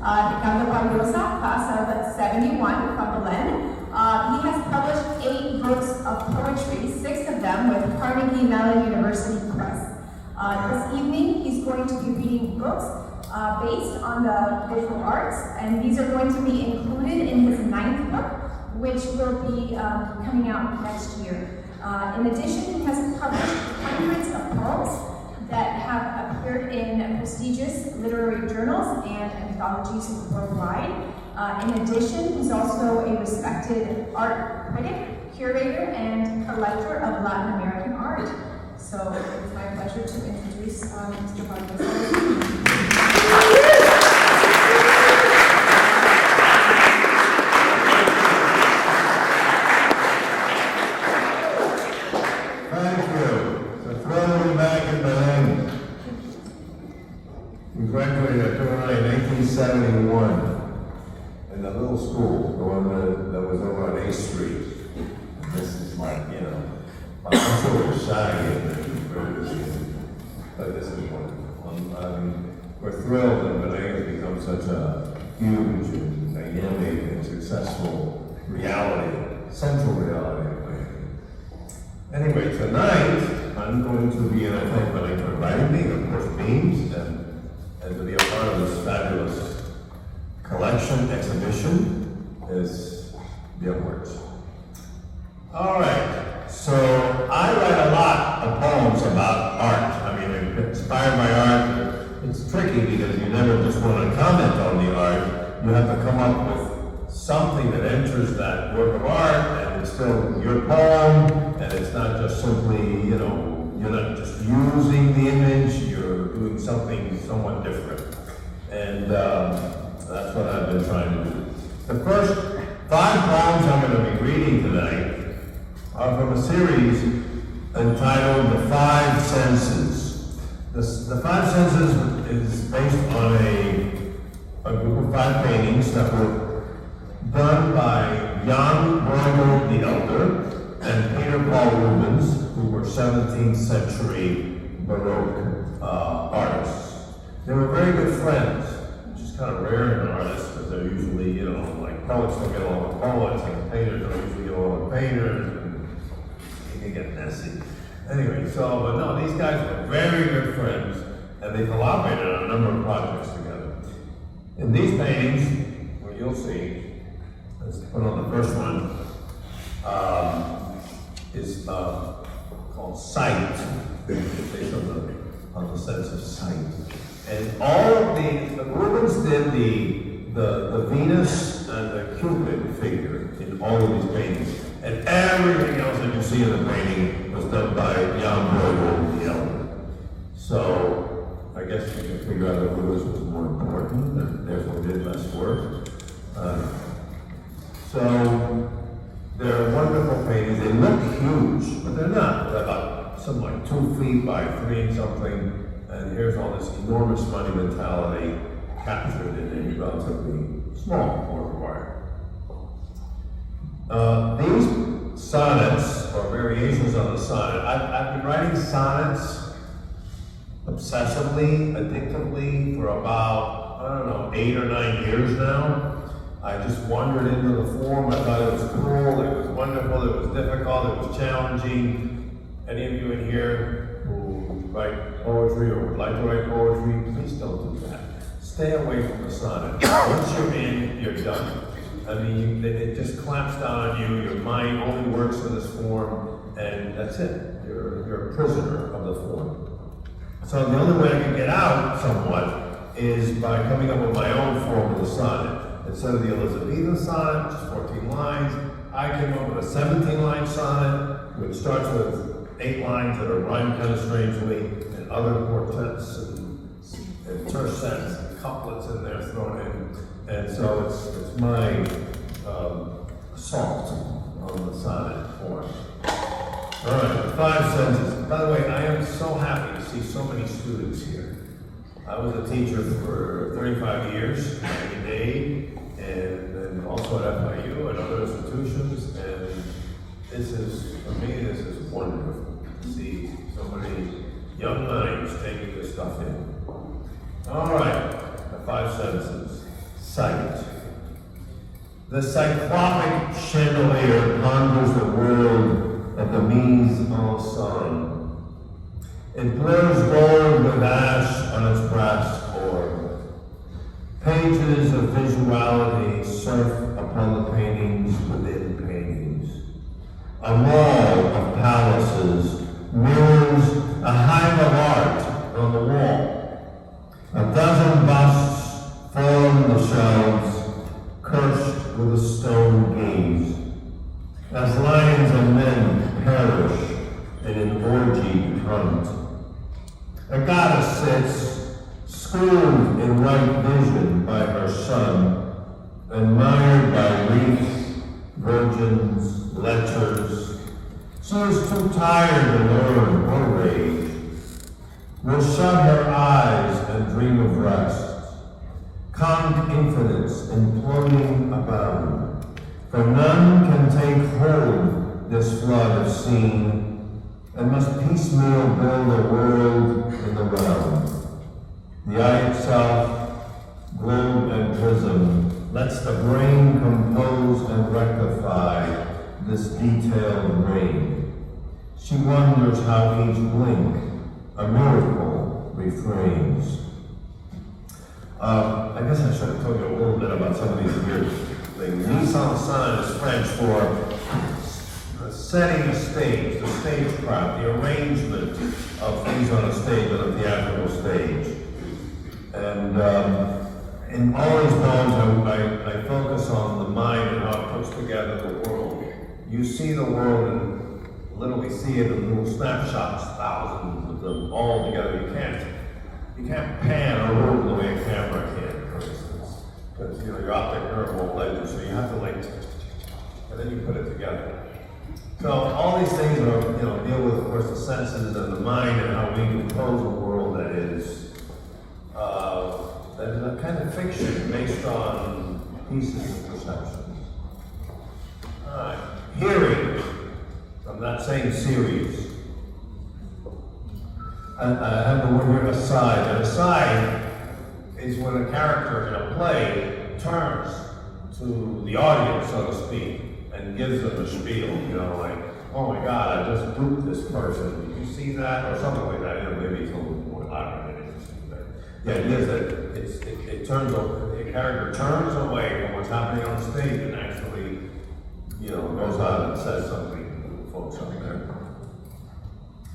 Ricardo Pau Llosa, class of 71 from Belén. He has published 8 books of poetry, 6 of them with Carnegie Mellon University Press. This evening, he's going to be reading books based on the visual arts, and these are going to be included in his 9th book, which will be coming out next year. In addition, he has published hundreds of poems that have appeared in prestigious literary journals and anthologies worldwide. In addition, he's also a respected art critic, curator, and collector of Latin American art. So it's my pleasure to introduce Mr. Pau Llosa. We graduated at Toronto in 1871 in the little school, the one that was over on 8th Street. And this is my, I'm sort of shy but this is wonderful. We're thrilled that Belén has become such a huge and dynamic and successful reality, central reality of Belén. Anyway, tonight I'm going to be, and I thank Belén for inviting me, of course, Beams, and to be a part of this fabulous collection, exhibition, is beyond words. All right, so I write a lot of poems about art. I mean, inspired by art. It's tricky because you never just want to comment on the art. You have to come up with something that enters that work of art, and it's still your poem, and it's not just simply, you're not just using the image, you're doing something somewhat different. And that's what I've been trying to do. The first 5 poems I'm going to be reading tonight are from a series entitled The 5 Senses. The 5 Senses is based on a group of 5 paintings that were done by Brueghel the Elder and Peter Paul Rubens, who were 17th century Baroque artists. They were very good friends, which is kind of rare in artists because they're usually, like poets don't get along with poets, and painters don't usually get along with painters, and it can get messy. Anyway, but no, these guys were very good friends, and they collaborated on a number of projects together. In these paintings, what you'll see, let's put on the first one, is called Sight, based on the sense of sight. And all of the Rubens did the Venus and the Cupid figure in all of these paintings. And everything else that you see in the painting was done by Brueghel the Elder. So I guess you can figure out that Rubens was more important and therefore did less work. So they're wonderful paintings. They look huge, but they're not. They're about something like 2 feet by 3 and something. And here's all this enormous monumentality captured in a relatively small work of art. These sonnets, or variations on the sonnet, I've been writing sonnets obsessively, addictively for about, 8 or 9 years now. I just wandered into the form. I thought it was cool, it was wonderful, it was difficult, it was challenging. Any of you in here who write poetry or would like to write poetry, please don't do that. Stay away from the sonnet. Once you're in, you're done. I mean, it just clamps down on you. Your mind only works in this form, and that's it. You're a prisoner of the form. So the only way I can get out somewhat is by coming up with my own form of the sonnet. Instead of the Elizabethan sonnet, which is 14 lines, I came up with a 17-line sonnet, which starts with 8 lines that are rhymed kind of strangely, and other quartets and tercets and couplets in there thrown in. And so it's my assault on the sonnet form. All right, the 5 senses. By the way, I am so happy to see so many students here. I was a teacher for 35 years every day, and also at FIU and other institutions, and this is, for me, this is wonderful to see so many young minds taking this stuff in. All right, the 5 senses. sight. The cyclopic chandelier ponders the world of the mise en scène. It blurs gold with ash on its brass orb. Pages of visuality surf upon the paintings within paintings. A mall of palaces mirrors a hive of art on the wall. A dozen busts form the shelves, cursed with a stone gaze, as lions and men perish in an orgied hunt. A goddess sits, schooled in right vision by her son, admired by wreaths, virgins, letters. She is too tired to learn or rage, will shut her eyes and dream of rest. Conch infinites imploding abound, for none can take hold this flood of scene, and must piecemeal build a world in the round. The eye itself, globe and prism, lets the brain compose and rectify this detailed rain. She wonders how each blink, a miracle, refrains. I guess I should have told you a little bit about some of these weird things. Mise en scène is French for setting a stage, the stagecraft, the arrangement of things on a stage, on a theatrical stage. And in all these poems, I focus on the mind and how it puts together the world. You see the world and literally see it in little snapshots, thousands of them all together. You can't pan a room the way a camera can, for instance, because you're optic nerve won't let you, so you have to and then you put it together. So all these things are, deal with, of course, the senses and the mind and how we compose a world that is a kind of fiction based on pieces of perception. All right, hearing from that same series. I have the word here, aside. An aside is when a character in a play turns to the audience, so to speak, and gives them a spiel, like, oh my God, I just duped this person. Did you see that? Or something like that. Maybe it's a little more elaborate. The idea is that it turns over, the character turns away from what's happening on stage and actually, goes out and says something to the folks up there.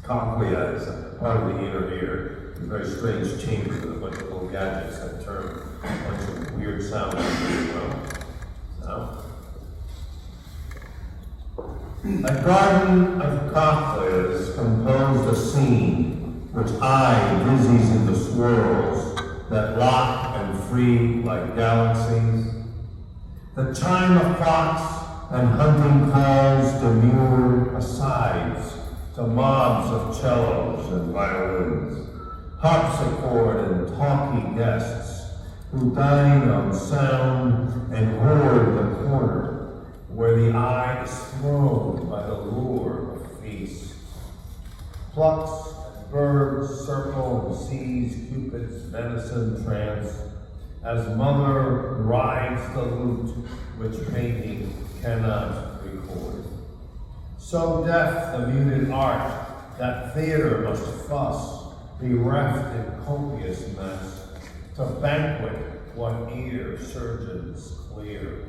Cochlea is part of the inner ear. It's a very strange chamber with a bunch of little gadgets that turn a bunch of weird sounds into A garden of cochleas composed a scene which I dizzies into swirls that lock and free like galaxies. The chime of clocks and hunting calls demure asides to mobs of cellos and violins, harpsichord and talky guests who dine on sound and hoard the corner where the eye is thrown by the lure of feast. Plucks and birds circle and seize Cupid's venison trance as mother rides the lute which painting cannot record. So deaf the muted art that theater must fuss, bereft in copious mess, to banquet what ear surgeons clear.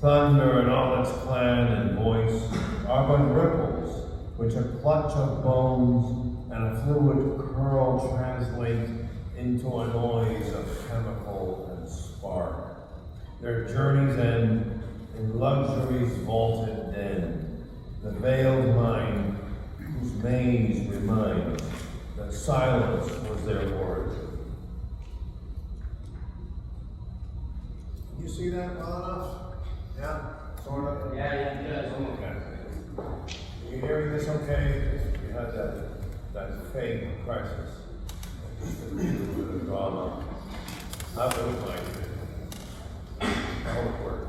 Thunder and all its clan and voice are but ripples which a clutch of bones and a fluid curl translate into a noise of chemical and spark. Their journeys end in luxury's vaulted den, the veiled mind whose maze reminds that silence was their origin. You see that well enough? Yeah? Sort of? Yeah, Okay. Are you hearing this okay? We had that fake crisis. Just a little bit of drama. How would it like it? How would it work?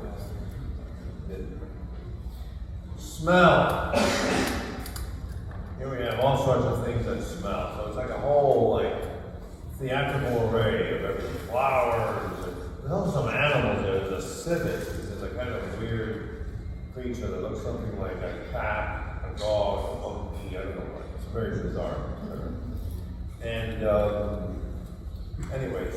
Smell. Here we have all sorts of things that smell. So it's like a whole theatrical array of everything. Flowers, and There's also some animals there. There's a civet, which is a kind of weird creature that looks something like a cat, a dog, a monkey, I don't know what. It's very bizarre. And anyways,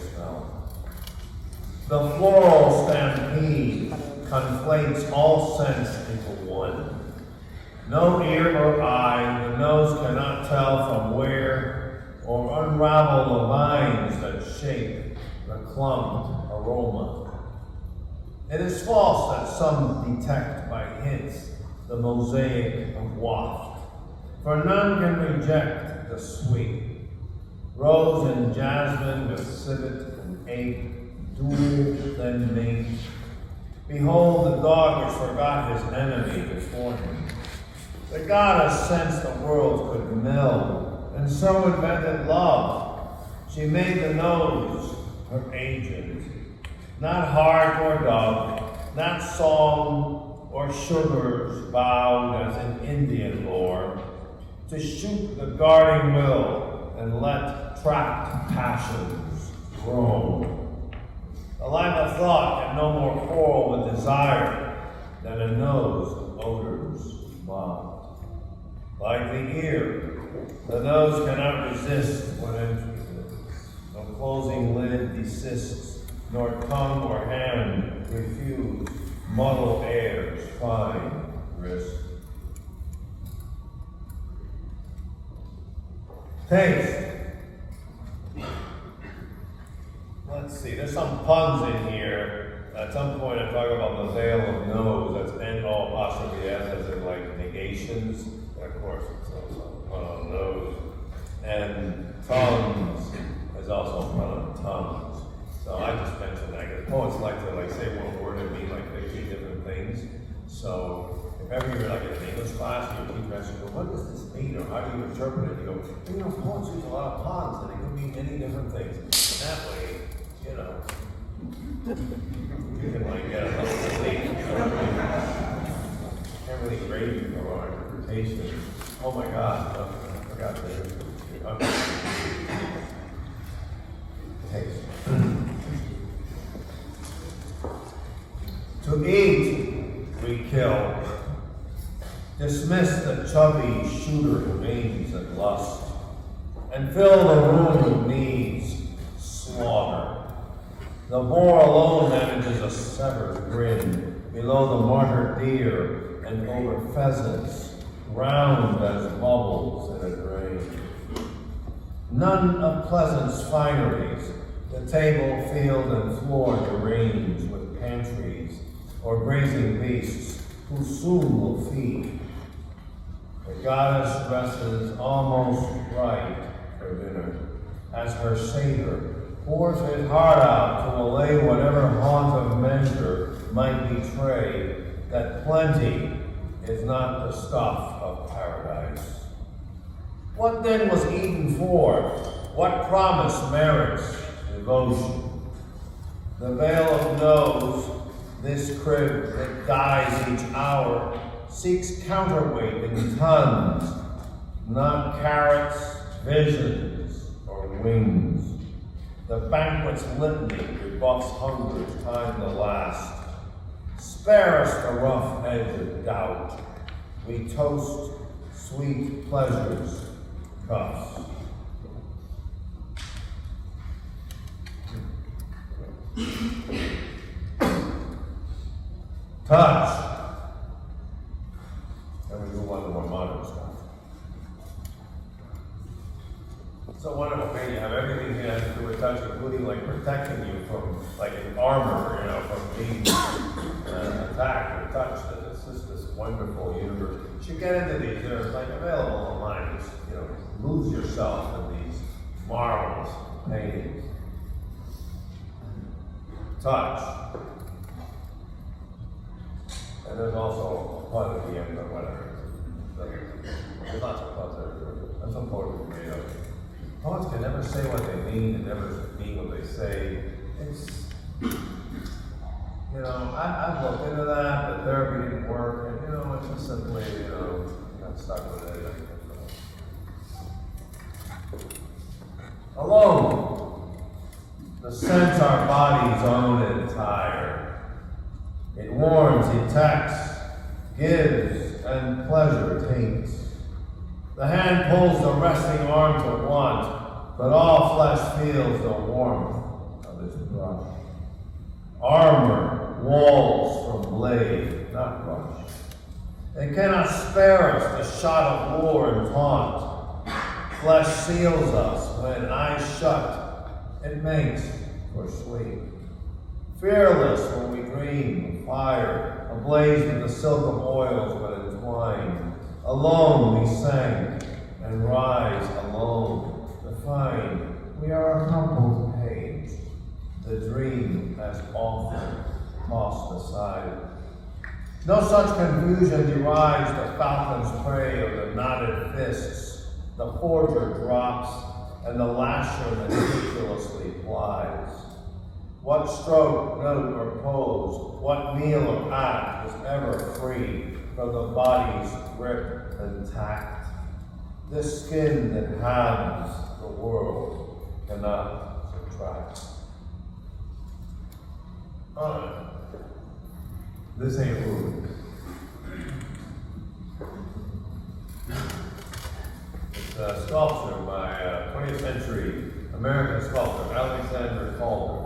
the floral stampede conflates all sense into one. No ear or eye, the nose cannot tell from where, or unravel the lines that shape the clumped aroma. It is false that some detect by hints the mosaic of waft, for none can reject the sweet. Rose and jasmine with civet and ape, duel then mate. Behold the dog which forgot his enemy before him. The goddess sensed the world could meld, and so invented love. She made the nose her agent, not heart or dove, not song or sugars bound as in Indian lore, to shoot the guarding will and let trapped passions roam. A life of thought can no more quarrel with desire than a nose of odors bound. Like the ear, the nose cannot resist when entry. No closing lid desists, nor tongue or hand refuse muddle air's fine wrist. Taste. Let's see, there's some puns in here. At some point I talk about the veil of nose, that's end all apostrophe S, as in like negations. Of course, it's also pun on nose. And tongues is also pun on tongues. So I just mentioned that because poets like to say one word and mean like 15 different things. So if ever you're like in an English class, your teacher asks you, what does this mean, or how do you interpret it? You go, poets use a lot of puns, and they can mean many different things. And that way, you can like get a little sleep. Can't really grade you for our interpretation. Oh my God, I forgot to. Taste. To eat, we kill. Dismiss the chubby shooter veins and lust, and fill the room with needs, slaughter. The boar alone manages a severed grin below the martyred deer and over pheasants, round as bubbles in a drain. None of pleasant's fineries, the table, field, and floor deranged with pantries or grazing beasts who soon will feed. The goddess dresses almost right for dinner, as her satyr pours his heart out to allay whatever haunt of measure might betray that plenty is not the stuff of paradise. What then was Eden for? What promise merits devotion? The veil of nose, this crib that dies each hour, seeks counterweight in tons, not carrots, visions, or wings. The banquet's litany rebuffs hunger's time to last. Spare us the rough edge of doubt. We toast sweet pleasures, cuffs. Touch. And we move on to more modern stuff. So wonderful thing, you have everything here has to do with touch, including like protecting you from like an armor, from being attacked or touched. It's just this wonderful universe. You should get into these, they're like available online. Just, lose yourself in these marvelous paintings. Touch. And there's also a pun at the end, but whatever. There's lots of puns everywhere. That's some poetry made up. Poets can never say what they mean and never mean what they say. It's, I've looked into that, but therapy didn't work, and it's just simply, got stuck with it. Alone. the sense our bodies own entire. It warms, it takes, gives, and pleasure takes. The hand pulls the resting arm to want, but all flesh feels the warmth of its brush. Armor walls from blade, not brush. It cannot spare us the shot of war and taunt. Flesh seals us when eyes shut. It makes for sleep. Fearless when we dream of fire, ablaze with the silk of oils but entwined. Alone we sang and rise alone to find we are a crumpled page. The dream has often tossed aside. No such confusion derides the falcon's prey or the knotted fists. The forger drops and the lasher meticulously plies. What stroke, note, or pose, what meal or act was ever free from the body's grip and tact? This skin that hams the world cannot subtract. This ain't Rubens. It's a sculpture by 20th century American sculptor Alexander Calder.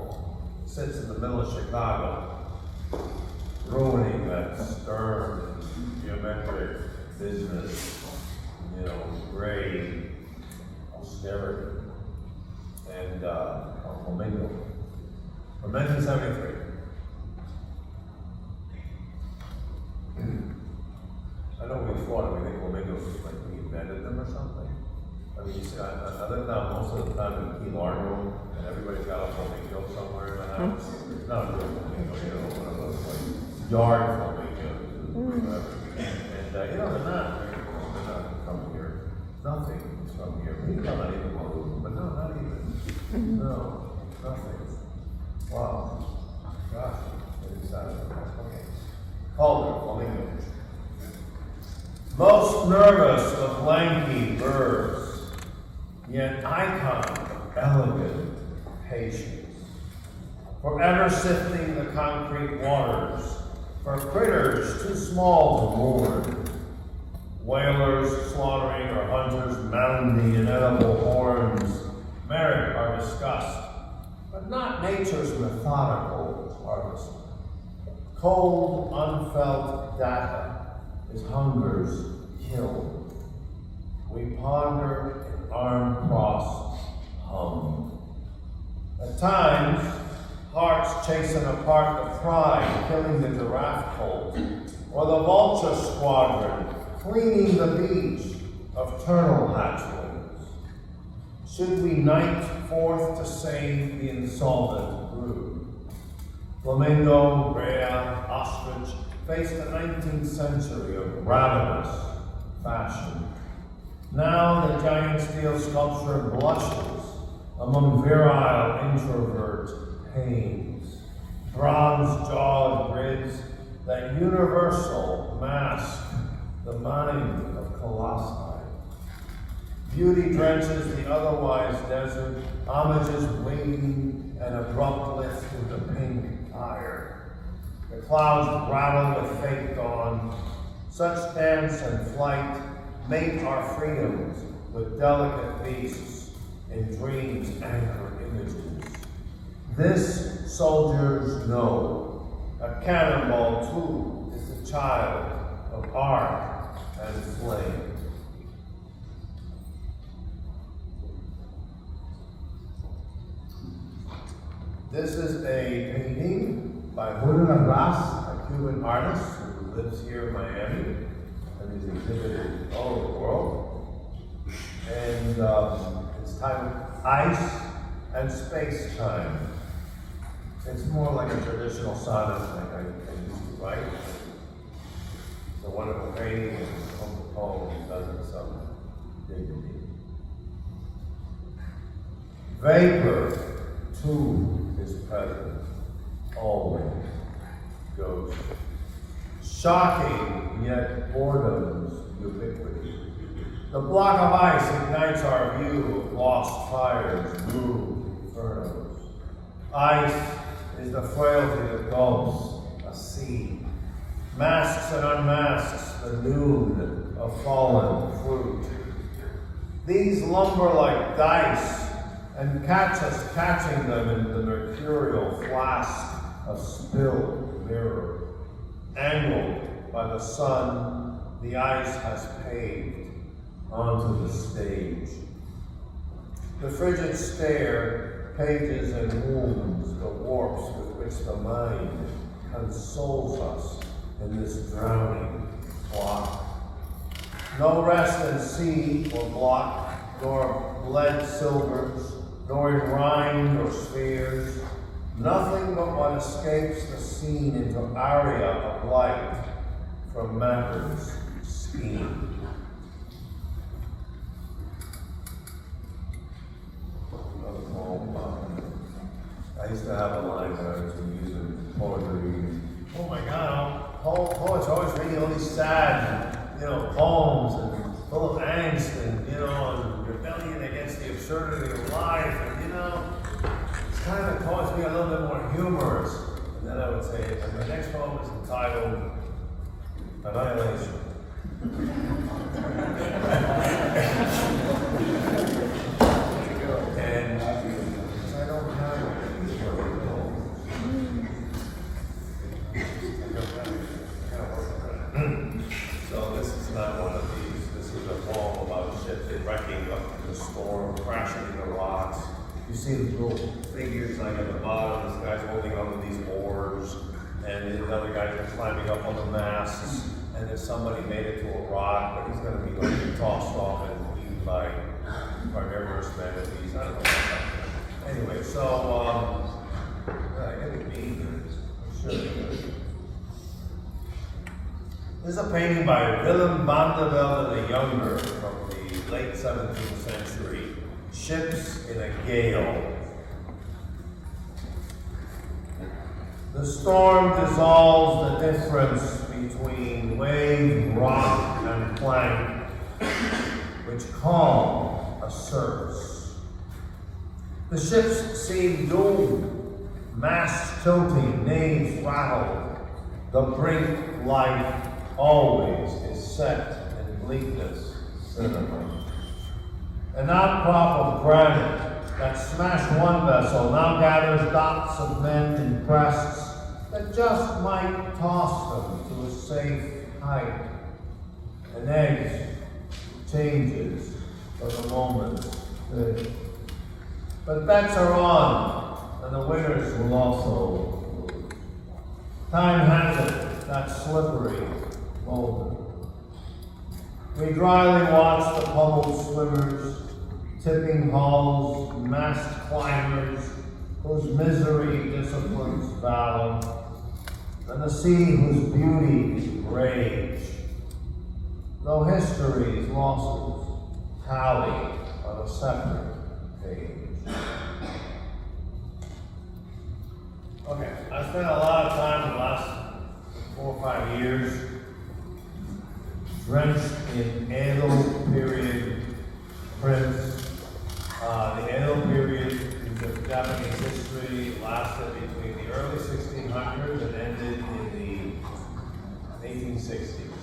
Sits in the middle of Chicago, ruining that stern geometric business, gray austerity, and flamingo. From 1973. I know we thought, we think flamingos just like we invented them or something. I mean, you see, I live now most of the time in Key Largo, and everybody's got a flamingo somewhere in the house. It's not a real flamingo, one of those like yard flamingos or whatever. And they're not from here. Nothing is from here. Maybe not even Peru, but no, not even. No, nothing. Wow. Gosh, maybe Saturday. Okay. Calder, flamingo. Most nervous of lanky birds, yet icon of elegant patience. Forever sifting the concrete waters for critters too small to mourn. Whalers slaughtering or hunters mounding inedible horns merit our disgust, but not nature's methodical harvest. Cold, unfelt data is hunger's kill. We ponder in arm-crossed hum. At times, hearts chasing apart the pride, killing the giraffe colt, or the vulture squadron, cleaning the beach of turtle hatchlings. Should we night forth to save the insolvent brood? Flamingo, rhea, ostrich faced the 19th century of ravenous fashion. Now the giant steel sculpture blushes among virile introvert pains. Bronze-jawed grids that universal mask the mind of colossi. Beauty drenches the otherwise desert, homages waiting and abrupt lift into pink fire. The clouds rattle with fake dawn. Such dance and flight mate our freedoms with delicate beasts in dreams anchor images. This soldiers know. A cannonball too is the child of art and flame. This is a painting by Julio Larraz, a Cuban artist who lives here in Miami and is exhibited all over the world. And it's titled Ice and Space Time. It's more like a traditional sonnet like I used to write. It's a wonderful painting and a poem that does it some dignity. Vapor, too, is present, always, ghost. Shocking, yet boredom's ubiquity. The block of ice ignites our view of lost fires, blue infernos. Ice is the frailty that goes, a sea. Masks and unmasks the nude of fallen fruit. These lumber like dice and catch us catching them in the mercurial flask of spilled mirror. Angled by the sun, the ice has paved onto the stage. The frigid stare, pages and wounds, the warps with which the mind consoles us in this drowning clock. No rest in sea or block, nor bled silvers, nor in rind or spheres, nothing but what escapes the scene into aria of light from matter's scheme. I used to have a line that I was using poetry. Oh my God, poets are always reading all these sad, poems and full of angst and, and rebellion against the absurdity of life. And, it's kind of caused me a little bit more humorous. And then I would say, and the next poem is entitled Annihilation. And I don't have so this is not one of these. This is a poem about a ship wrecking up in the storm, crashing into rocks. You see the little figures like at the bottom. This guy's holding onto these oars, and the other guys are climbing up on the masts. And if somebody made it to a rock, but he's going to be tossed off and eaten by carnivorous manatees. I don't know. Anyway, so I gotta be sure. This is a painting by Willem van der Velde the Younger from the late 17th century. Ships in a Gale. The storm dissolves the difference between wave, rock, and plank, which calm asserts. The ships seem doomed, masts tilting, naves rattled. The brink life always is set in bleakness cinema. An outcrop of granite that smashed one vessel now gathers dots of men in crests that just might toss them to a safe height. An edge changes for the moment. But bets are on, and the winners will also lose. Time has it, that slippery moment. We dryly watch the pummeled swimmers, tipping hulls, masked climbers, whose misery disciplines valor, and the sea whose beauty rage. Though history's losses tally on a separate page. Okay, I spent a lot of time in the last 4 or 5 years drenched in Edo period prints. The Edo period is Japanese history, lasted between the early 1600s and ended in the 1860s.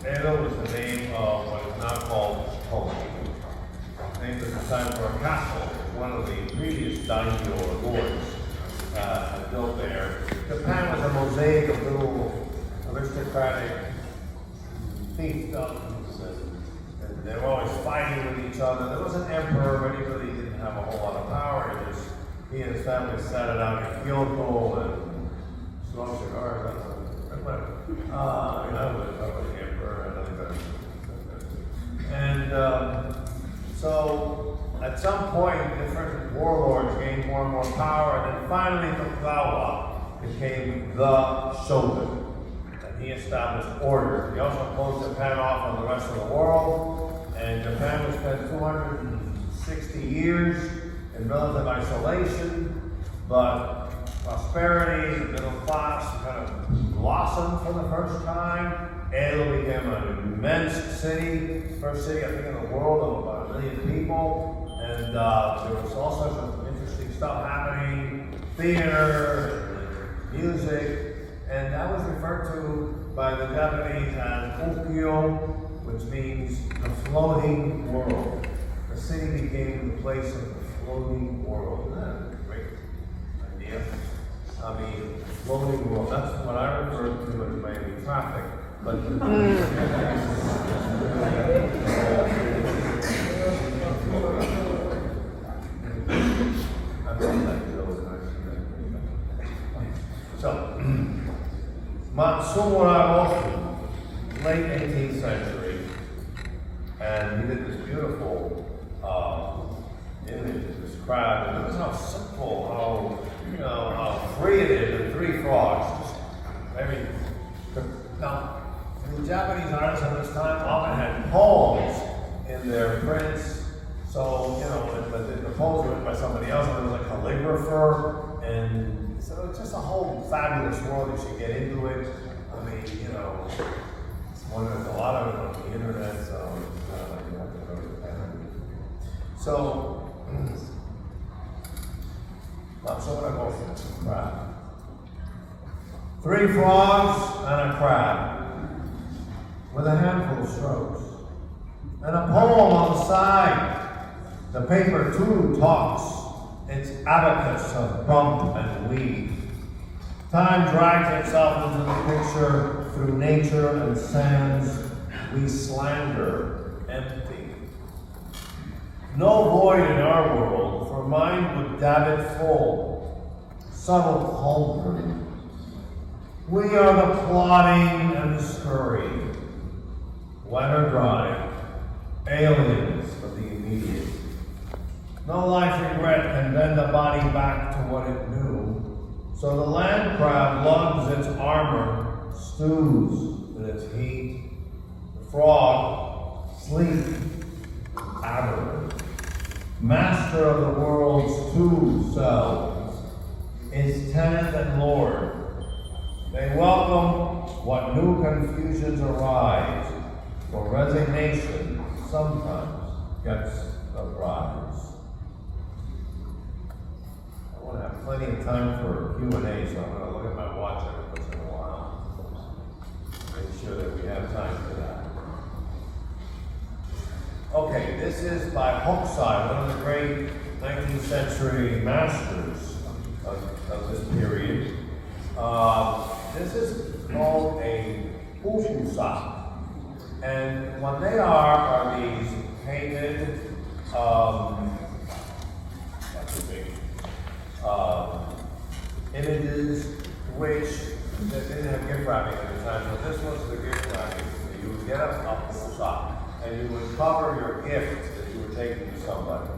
Edo was the name of what is now called Japan. Named at the time for a castle, one of the previous daimyo or lords had built there. Japan was a mosaic of little aristocratic fiefdoms, and they were always fighting with each other. There was an emperor, but he really didn't have a whole lot of power. He and his family sat it out in Kyoto and smoked cigars. I was the emperor, and so at some point, different warlords gained more and more power, and then finally Tokugawa became the shogun. He established order. He also closed Japan off from the rest of the world, and Japan was spent 260 years in relative isolation, but prosperity, the middle class kind of blossomed for the first time. Edo became an immense city, first city I think in the world of about 1 million people, And there was all sorts of interesting stuff happening, theater, music, and that was referred to by the Japanese as Tokyo, which means the floating world. The city became the place of the floating world. Isn't that a great idea? I mean, floating world, that's what I refer to as maybe traffic, but so, Matsumura Osu, late 18th century, and he did this beautiful image of this crab, and it was how simple, how free it is, the three frogs. Now, the Japanese artists at this time often had poems in their prints, so, but the poems were written by somebody else, and there was a calligrapher, and so it's just a whole fabulous world. You should get into it. I mean, there's a lot of it on the internet, so you have to go to the pen. So, I'm going to go for the crab. 3 frogs and a crab with a handful of strokes, and a poem on the side. The paper too talks, its abacus of bump and weed. Time drags itself into the picture through nature and sands we slander empty. No void in our world, for mine would dab it full. Subtle cauldron. We are the plodding and the scurry. Wet or dry, aliens of the immediate. No life regret can bend the body back to what it knew. So the land crab lugs its armor, stews in its heat. The frog, sleek, aberrant, master of the world's 2 selves, is tenant and lord. They welcome what new confusions arise, for resignation sometimes gets the prize. I want to have plenty of time for Q&A, so I'm going to look at my watch every once in a while. Make sure that we have time for that. Okay, this is by Hokusai, one of the great 19th century masters of this period. This is called a Hokusai. And what they are these painted, images which they didn't have gift wrapping at the time, but this was the gift wrapping. You would get a Hokusai, and you would cover your gift that you were taking to somebody.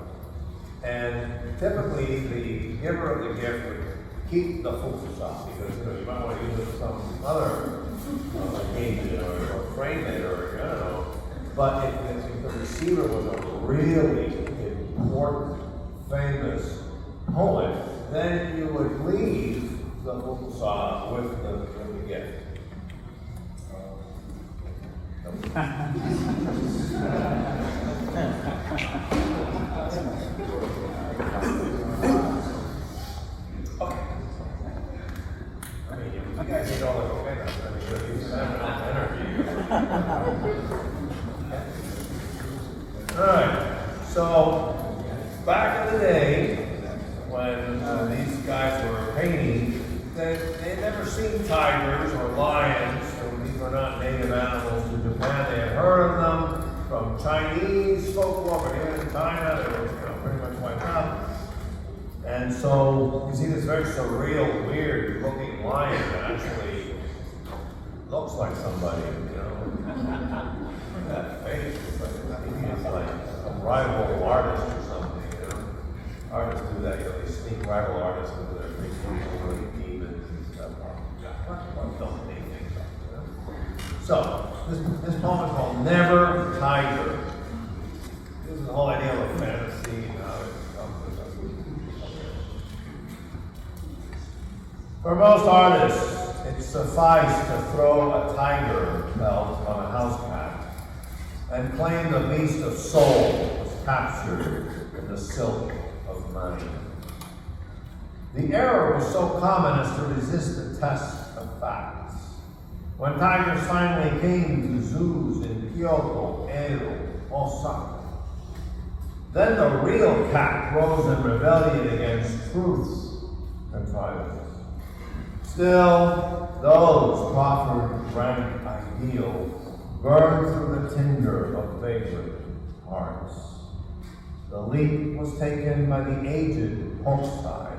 And typically, the giver of the gift would keep the Hokusai because you might want to use it for some other occasion or frame it or I don't know. But if the receiver was a really important, famous poet, then you would leave the Hokusai with the gift. Okay. I mean, you guys need all the okay. I mean, you're using that energy. All right. So, back in the day, when these guys were painting, they had never seen tigers or lions, so these were not native animals to Japan. They had heard of them from Chinese folklore, but even in China, they were pretty much wiped out. And so you see this very surreal, weird looking lion that actually looks like somebody, that face is like a rival artist or something, Artists do that, they sneak rival artists into their big really demons and stuff. What don't they think of? So, this poem is called Never Tiger. This is the whole idea of fantasy and how it comes with us. For most artists, it sufficed to throw a tiger belt on a house cat and claim the beast of soul was captured in the silk of mind. The error was so common as to resist the test of facts. When tigers finally came to zoos in Kyoto, Edo, Osaka, then the real cat rose in rebellion against truth's contrivances. Still, those proffered rank ideals burned through the tinder of vagrant hearts. The leap was taken by the aged Hokusai,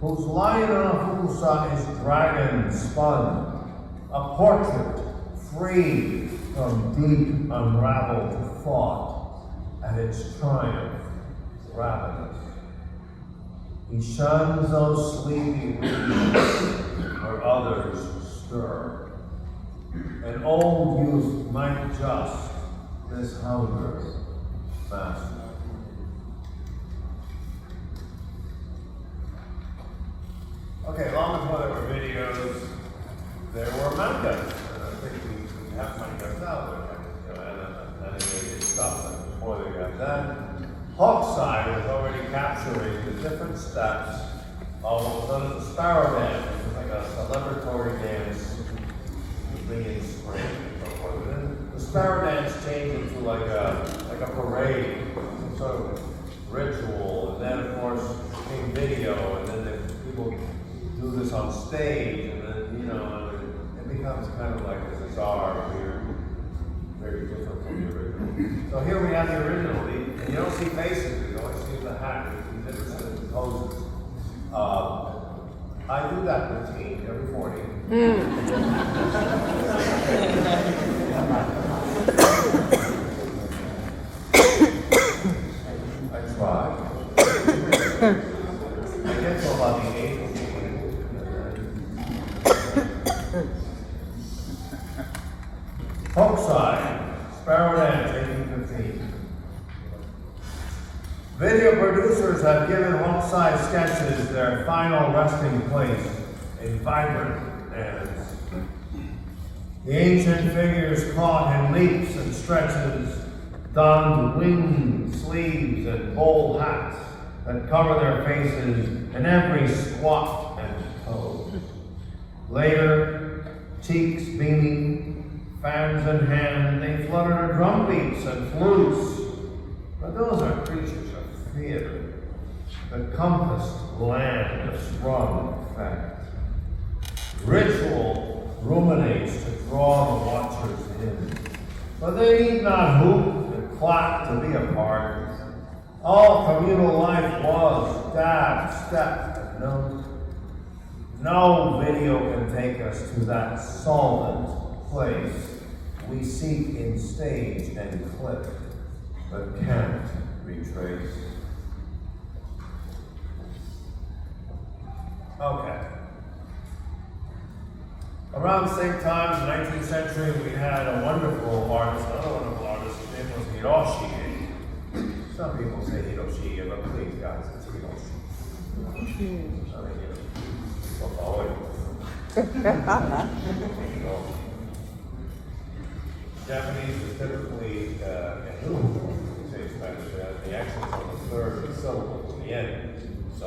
whose lion on Hokusai is dragon spun, a portrait free from deep unraveled thought at its triumph ravenous. He shuns those sleepy regions where others stir. An old youth might just this hunger master. Okay, long before there were videos, there were mangas. And I think we have mangas now, but animated stuff. And before they got that, Hokusai was already capturing the different steps of what was known as the sparrow dance, which was like a celebratory dance bringing spring and so forth. And then the sparrow dance changed into like a parade, some sort of ritual, and then of course came video, and then people do this on stage, and then it becomes kind of like a bizarre, weird, very different from the original. So here we have the original, and you don't see faces, you only see the hat, you never see the poses. I do that routine every morning. I try. I get to about the 8th. Hokusai, Sparrow Dance, 1815. Video producers have given Hokusai sketches their final resting place in vibrant dance. The ancient figures caught in leaps and stretches, donned winged sleeves and bold hats that cover their faces in every squat and pose. Later, cheeks beaming, fans in hand, they flutter drum beats and flutes. But those are creatures of theater, the compassed land of strong effect. Ritual ruminates to draw the watchers in, but they need not hoop and clap to be a part. All communal life was dab, step, and note. No video can take us to that solvent place we seek in stage and clip, but can't retrace. Okay. Around the same time, in the 19th century, we had a wonderful artist, another wonderful artist, his name was Hiroshige. Some people say Hiroshige, but please, guys, it's Hiroshige. Japanese is typically say Spanish, the accent's on the third syllable in the end. So,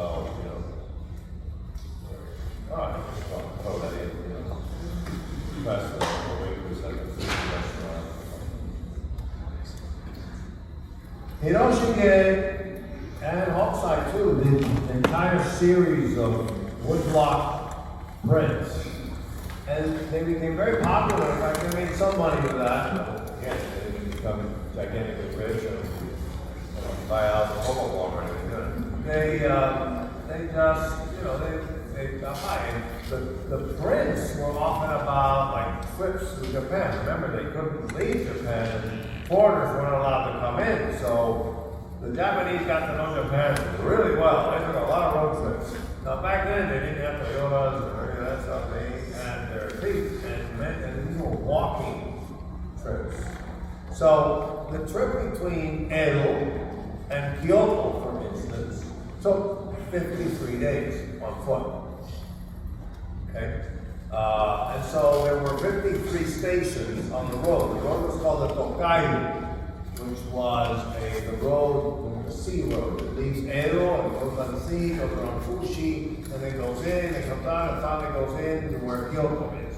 all right, I'll throw that in, press the waitress at the sushi restaurant. Hiroshige and Hokusai too did an entire series of woodblock prints. And they became very popular. In fact, they made some money with that. Again, they didn't become gigantically rich and buy out the Hobo Wall or anything. They just, they got by. And the prints were often about like trips to Japan. Remember, they couldn't leave Japan, and foreigners weren't allowed to come in. So the Japanese got to know Japan really well. They took a lot of road trips. Now back then, they didn't have Toyotas or any of that stuff. They had their feet, and these were walking trips. So the trip between Edo and Kyoto, for instance, took 53 days on foot. Okay? And so there were 53 stations on the road. The road was called the Tokaido. which was the road, the sea road. It leaves Edo and goes on the sea, goes around Fushi, and then goes in, and comes out, and finally goes in to where Kyoto is.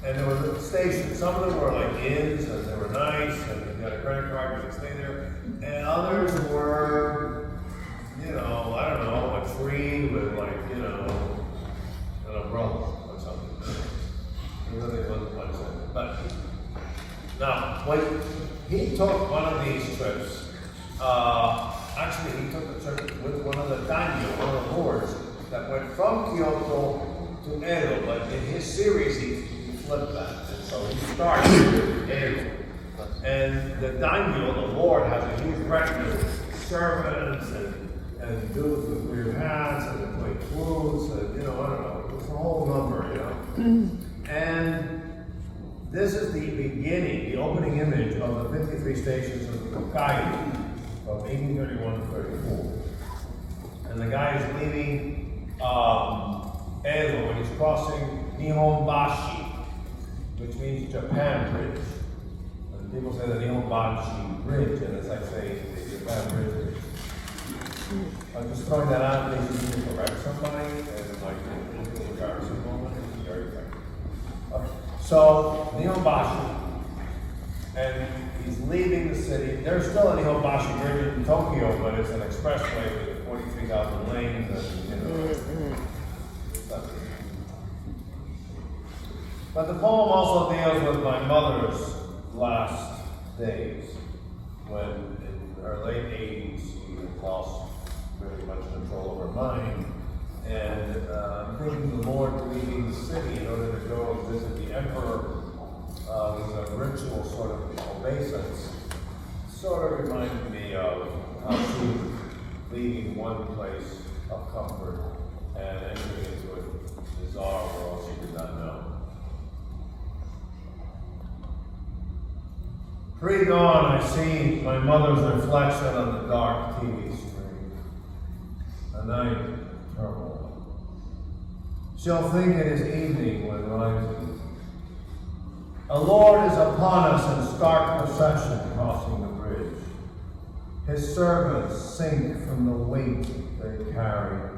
And there were stations. Some of them were like inns, and they were nice, and you got a credit card, you could stay there. And others were, you know, I don't know, a tree with like, you know, an umbrella or something. It really wasn't pleasant. But now, when he took one of these trips, actually he took a trip with one of the daimyo, one of the lords, that went from Kyoto to Edo, but in his series he flipped that. And so he started with Edo. And the daimyo, the lord, has a huge retinue of servants and dudes with weird hats and they play flutes and, you know, I don't know, it's a whole number, you know. And this is the beginning, the opening image of the 53 stations of the Hokusai from 1831 to 34. And the guy is leaving Edo when he's crossing Nihonbashi, which means Japan Bridge. And people say the Nihonbashi Bridge, and it's like saying the Japan Bridge. I'm just throwing that out in case you need to correct somebody, and like in the embarrassing moment, it's very effective. So, Nihonbashi, and he's leaving the city. There's still a Nihonbashi Bridge in Tokyo, but it's an expressway with 43,000 lanes, and you know. But the poem also deals with my mother's last days, when in her late 80s she had lost very much control of her mind. And thinking the Lord leaving the city in order to go and visit the emperor was a ritual sort of obeisance. Sort of reminded me of how she was leaving one place of comfort and entering into a bizarre world she did not know. Pre-dawn, I see my mother's reflection on the dark TV screen. A night turmoil. She'll think it is evening when rising. A Lord is upon us in stark procession crossing the bridge. His servants sink from the weight they carry.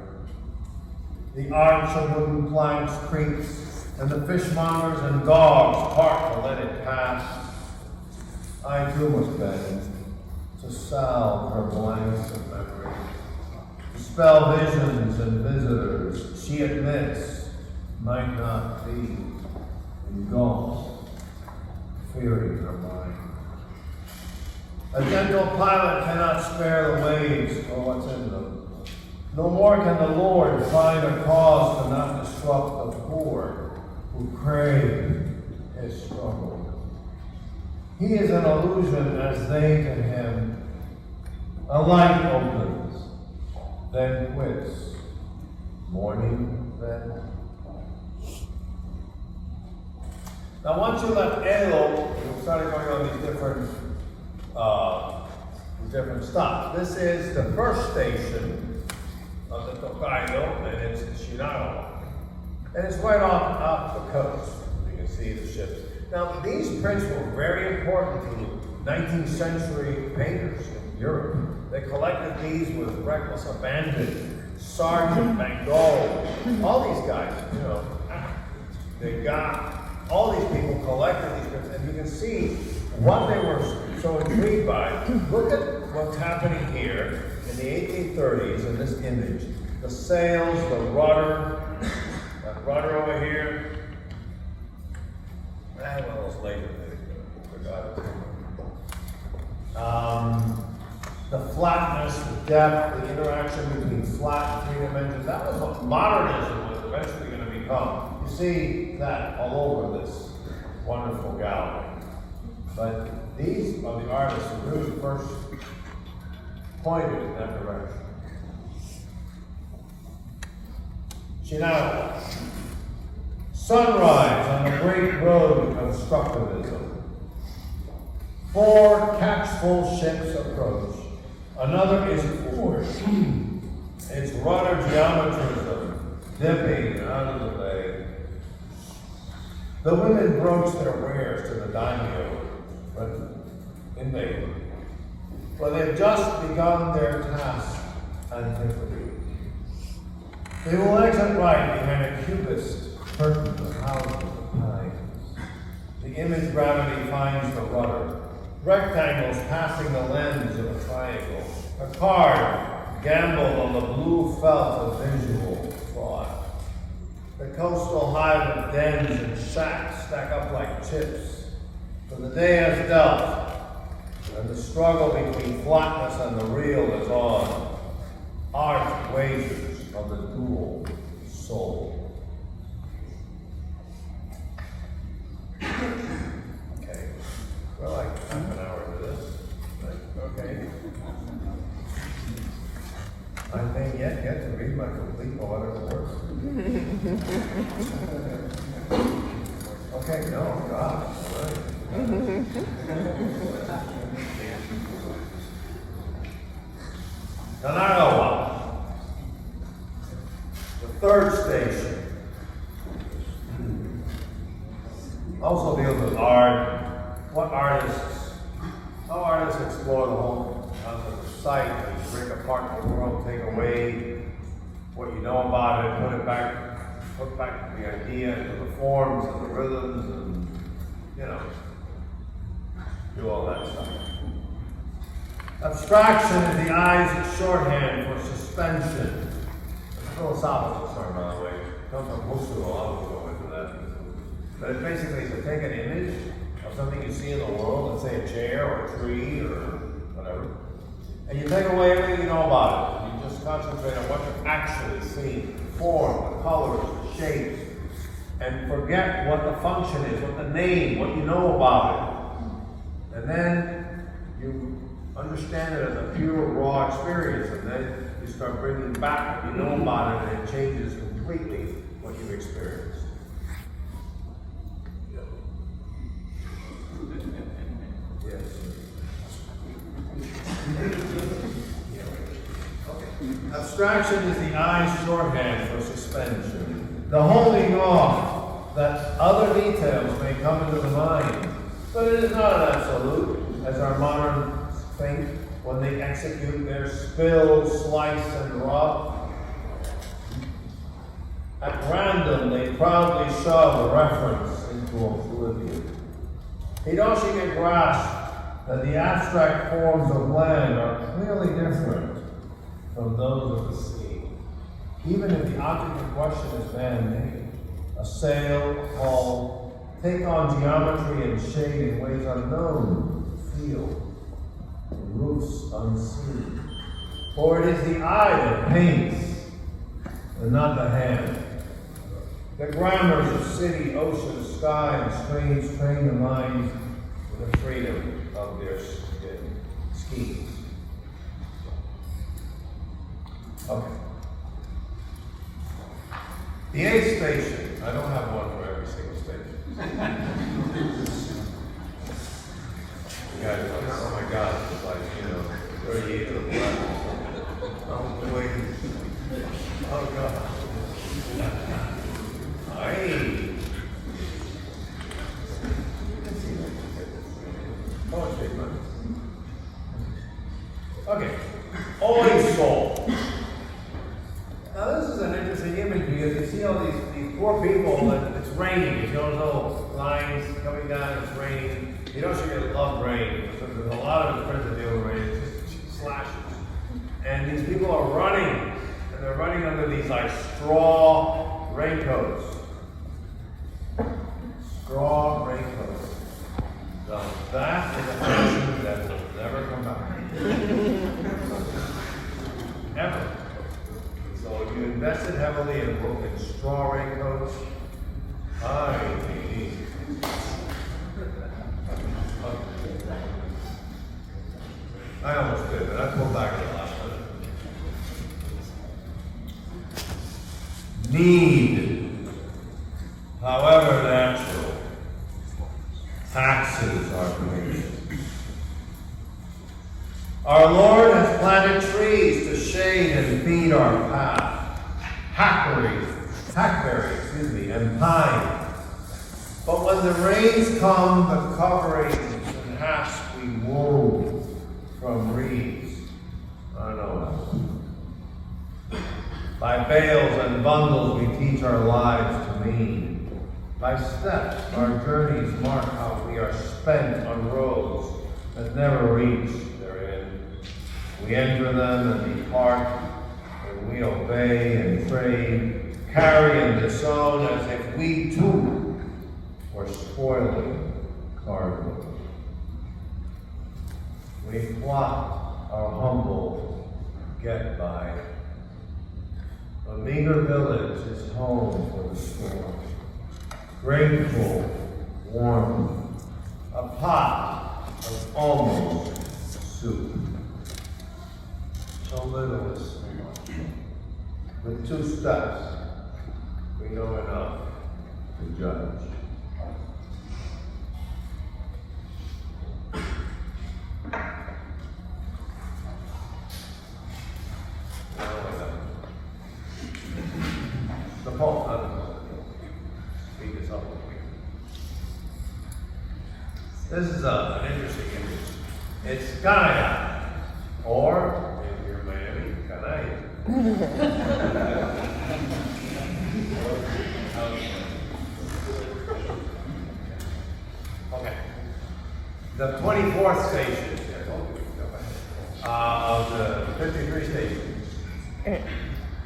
The arch of wooden planks creaks, and the fishmongers and dogs part to let it pass. I too must bend to salve her blanks of memory. Dispel visions and visitors she admits might not be engulfed, fearing her mind. A gentle pilot cannot spare the waves or what's in them. No more can the Lord find a cause to not disrupt the poor who crave his struggle. He is an illusion as they to him. A light opens, then quits. Morning, then. Now, once you left Edo, you started going on these different stops. This is the first station of the Tokaido, and it's Shinagawa. And it's right off the coast. You can see the ships. Now, these prints were very important to 19th century painters in Europe. They collected these with reckless abandon. Sergeant Mangot, all these guys, you know, they got, all these people collected these prints, and you can see what they were so intrigued by. Look at what's happening here in the 1830s in this image. The sails, the rudder, that rudder over here. Well, it was later, they forgot it. The flatness, the depth, the interaction between flat and three dimensions, that was what modernism was eventually going to become. You see that all over this wonderful gallery. But these are the artists who really first pointed in that direction. Shinagawa. Sunrise on the great road of constructivism. 4 catchful ships approach. Another is forward. Its rudder geometrism dipping out of the bay. The women broach their wares to the daimyo, but in vain. for they've just begun their task antiquity. They will exit right behind a cubist curtain of houses of pines. The image gravity finds the rudder. Rectangles passing the lens of a triangle. A card gambled on the blue felt of visual thought. The coastal hive of dens and shacks stack up like chips. For the day has dealt, and the struggle between flatness and the real is on. Art wagers of the dual soul. Okay, well, like half an hour to this. Okay. I may yet get to read my complete poetic work. Okay, no, God, all right. Kanagawa, the third station, also deals with art. How artists explore the whole concept of sight, and break apart the world, take away what you know about it, put back the idea into the forms and the rhythms, and do all that stuff. Abstraction is the eye's shorthand for suspension. It's a philosophical term, by the way. It comes from Hokusai, I will go into that. But it basically is to take an image of something you see in the world, let's say a chair or a tree or whatever, and you take away everything you know about it. You just concentrate on what you've actually seen, the form, the colors, the shapes, and forget what the function is, what the name, what you know about it. And then you understand it as a pure, raw experience, and then you start bringing back what you know about it, and it changes completely what you've experienced. Yes. Okay. Abstraction is the eye's shorthand for suspension, the holding off that other details may come into the mind, but it is not an absolute, as our modern think when they execute their spill, slice, and rub. At random, they proudly shove a reference into oblivion. Hiroshige grasped that the abstract forms of land are clearly different from those of the sea, even if the object in question is man-made. A sail, a hull, take on geometry and shade in ways unknown to feel. Roofs unseen. For it is the eye that paints, and not the hand. The grammars of city, ocean, sky, and streams train the mind with the freedom of their schemes. Okay. The eighth station. I don't have one for every single station. Guys, oh my God, it's like, 38 of the black. Oh, wait. Oh, God. Hey. Oh, it's big money. Okay. Oi soul. Now, this is an interesting image because you see all these poor people, and it's raining. You don't know lines coming down, it's raining. You know, she really love rain. So there's a lot of friends that deal with rain. It's just slashes. And these people are running, and they're running under these like straw raincoats. Straw raincoats. So that is a fashion that will never come back. Ever. So if you invested heavily in straw raincoats, I almost did, but I pulled back at the last minute. Need, however natural, taxes are created. Our Lord has planted trees to shade and feed our path, hackberry, and pine. But when the rains come, the coverings and hasps we wove from from reeds. I don't know. By bales and bundles we teach our lives to mean. By steps our journeys mark how we are spent on roads that never reach their end. We enter them and depart, and we obey and trade, carry and disown as if we too were spoiling cargo. We plot our humble get-by. A meager village is home for the storm. Grateful, warm, a pot of almost soup. So little is so much. With 2 steps, we know enough to judge. The poem, speak this up. This is an interesting image. It's Canaya, or if you're Miami, Canaya. Okay. The 24th station of the 53 stations.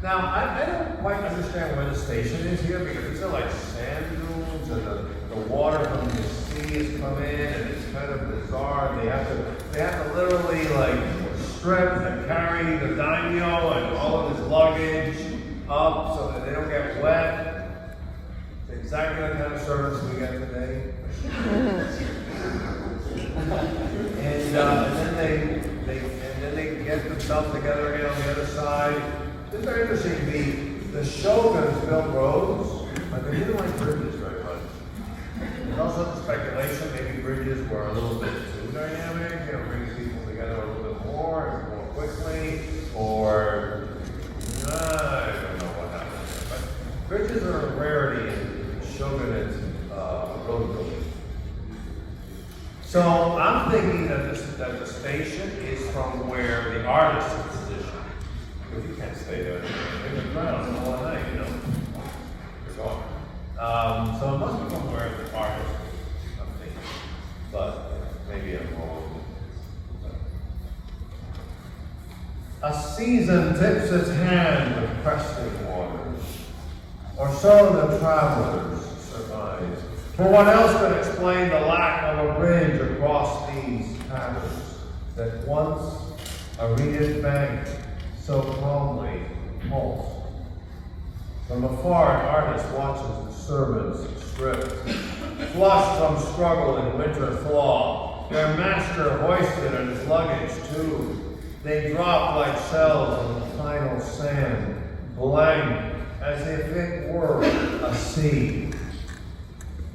Now, I don't quite understand where the station is here because these are like sand dunes and the water from the sea has come in and it's kind of bizarre. They have to literally like strip and carry the daimyo and all of his luggage up so that they don't get wet. It's exactly the kind of service we get today. And then they get themselves together again on the other side. It's very interesting. The shoguns built roads, but they didn't like bridges very much. There's also the speculation maybe bridges were a little bit too dynamic, brings people together a little bit more quickly, or I don't know what happened there. But bridges are a rarity in shogunate road building. So I'm thinking that the station is from where the artist is positioned. Because you can't stay there in the ground all night, You're gone. So it must be from where the artist is, I'm thinking. But maybe I'm wrong. A season tips its hand with crested waters, or so the travelers surmise. For what else could explain the lack of a bridge across these patterns that once a reeded bank so calmly pulsed? From afar, an artist watches the servants stripped, flushed from struggle and winter thaw, their master hoisted and his luggage too. They drop like shells on the final sand, blank as if it were a sea.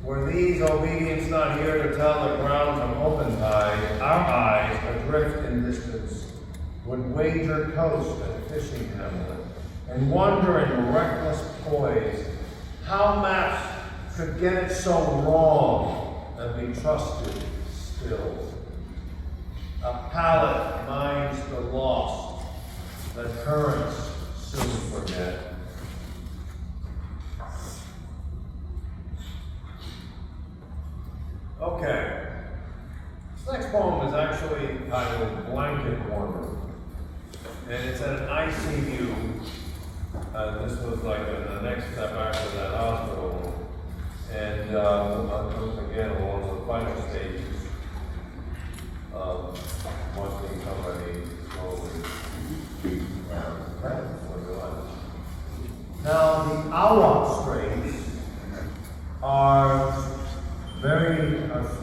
Were these obedience not here to tell the ground from open tide, our eyes adrift in distance, would wager coast and fishing hamlet, and wonder in reckless poise how maps could get it so wrong and be trusted still. A palette minds the lost, that currents soon forget. Okay. This next poem is actually titled Blanket Warmer. And it's at an ICU. This was like the next step after that hospital. And again, along the final stages of wanting somebody slowly for your life. Now, the Awa straits are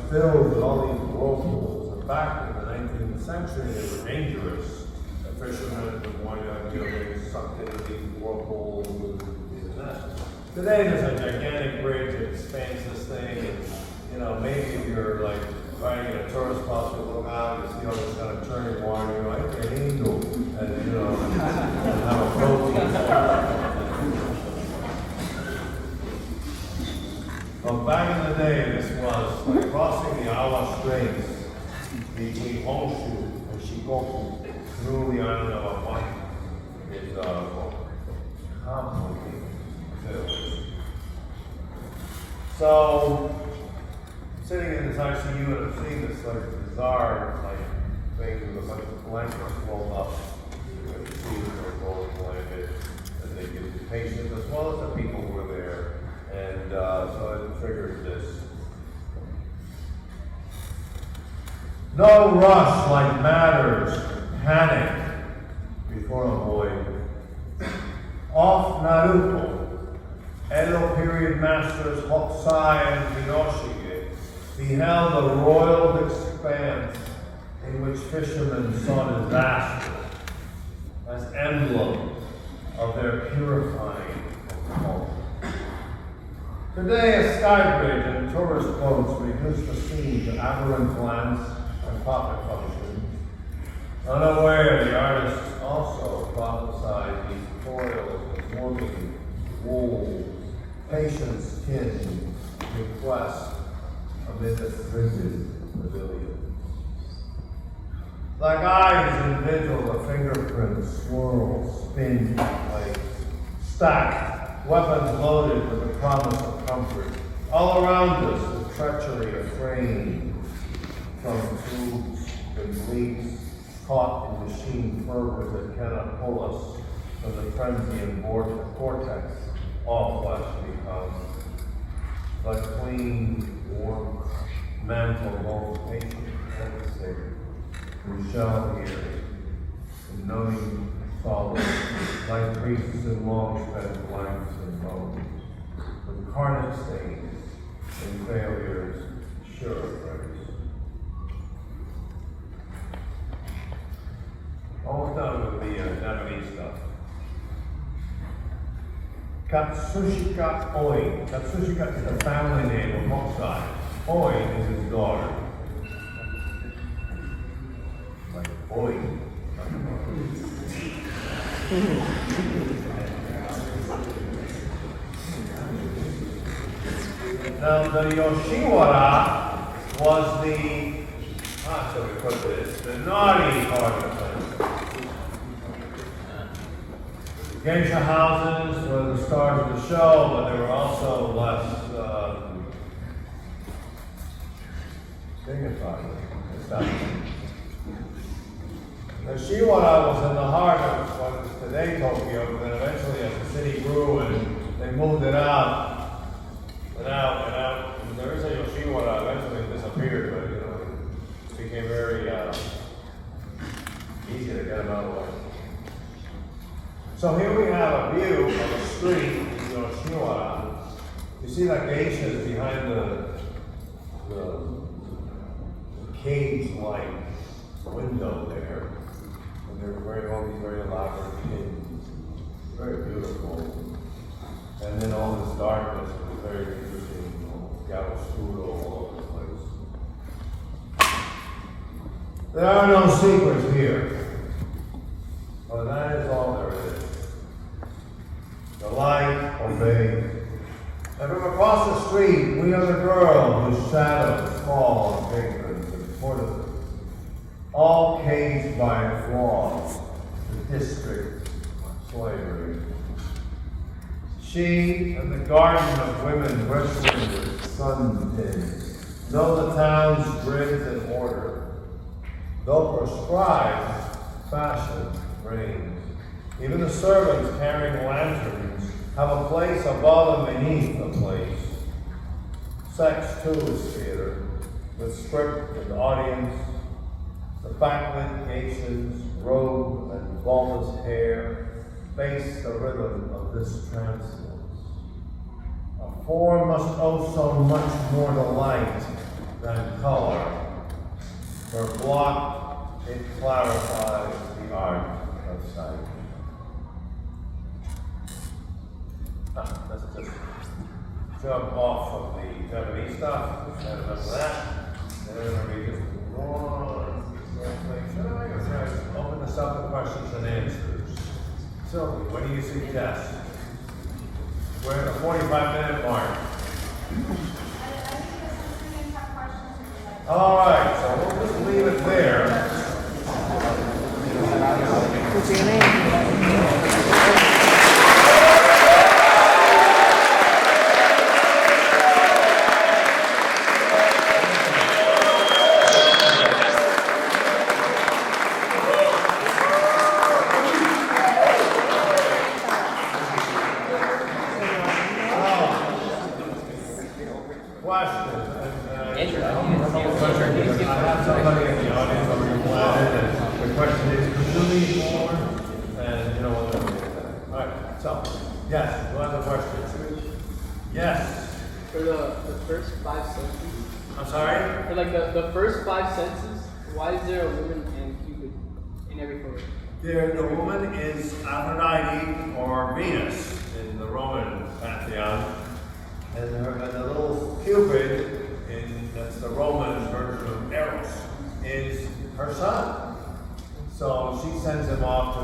filled with all these whirlpools. And back in the 19th century, they were dangerous. The fishermen would wind up getting sucked into these whirlpools and that. Today, there's a gigantic bridge that spans this thing, and maybe if you're like riding a tourist spot, you look out, you see all this kind of churning water, you're like, okay, angel, and and have a protein. But back in the day, this was like crossing the Awa Straits between Honshu and Shikoku. through the island of Hawaii is complicated too. So, sitting in this ICU and I'm seeing this like bizarre thing with a bunch of blankets rolled up. You can see the rolling blanket that they give to patients as well as the people who were there. And so it triggered this. No rush like matters, panic before a void. Off Naruto, Edo period masters Hokusai and Hiroshige beheld the roiled expanse in which fishermen saw disaster as emblem of their purifying culture. Today, a sky bridge and tourist boats reduce the scene to aberrant glance and profit function. Unaware, the artists also prophesied these toils as warming wool, patience kin, request amid the frigid pavilion. Like eyes in vigil, the fingerprints swirl, spin, like stacked, weapons loaded with the promise of comfort. All around us, the treachery of frame from tubes and leaks, caught in machine fervor that cannot pull us from the frenzy and vortex all flesh becomes. But clean, warm, mantle both patient and sick, we shall hear in numbing solace, like priests in long spent blanks and bones, with carnage stains and failures, sure praise. Almost done with the Japanese stuff. Katsushika Oi. Katsushika is the family name of Hokusai. Oi is his daughter. Like Oi. Now the Yoshiwara was the, so we put this, the naughty part of the geisha houses were the stars of the show, but they were also less dignified. The Shiwara was in the heart of what is today Tokyo, but then eventually as the city grew and they moved it out, and out. And there is a Yoshiwara, eventually it disappeared, but it became very easy to get them out of the way. So here we have a view of a street in Yoshiwara. You see that geishas behind the cage-like window there. And they're wearing all these very elaborate pins. Very beautiful. And then all this darkness is very interesting. Chiaroscuro all over the place. There are no secrets here. But that is all there is. The light obeys. And from across the street, we are the girl whose shadows fall on patrons and portals, all caged by flaws, the district of slavery. She and the garden of women wrestling with sunpins know the town's grids and order, though prescribed fashion reigns. Even the servants carrying lanterns have a place above and beneath a place. Sex, too, is theater, with script and audience. The backlit geishas, robe and bulbous hair, face the rhythm of this transience. A form must owe so much more to light than color. For block, it clarifies the art of sight. Let's just jump off of the Japanese stuff. Just had enough of that. And then we just go on. Open this up to questions and answers. Sylvie, what do you suggest? We're at the 45-minute mark. All right, so we'll just leave it there. The woman is Aphrodite or Venus in the Roman pantheon, and the little Cupid, that's the Roman version of Eros, is her son. So she sends him off to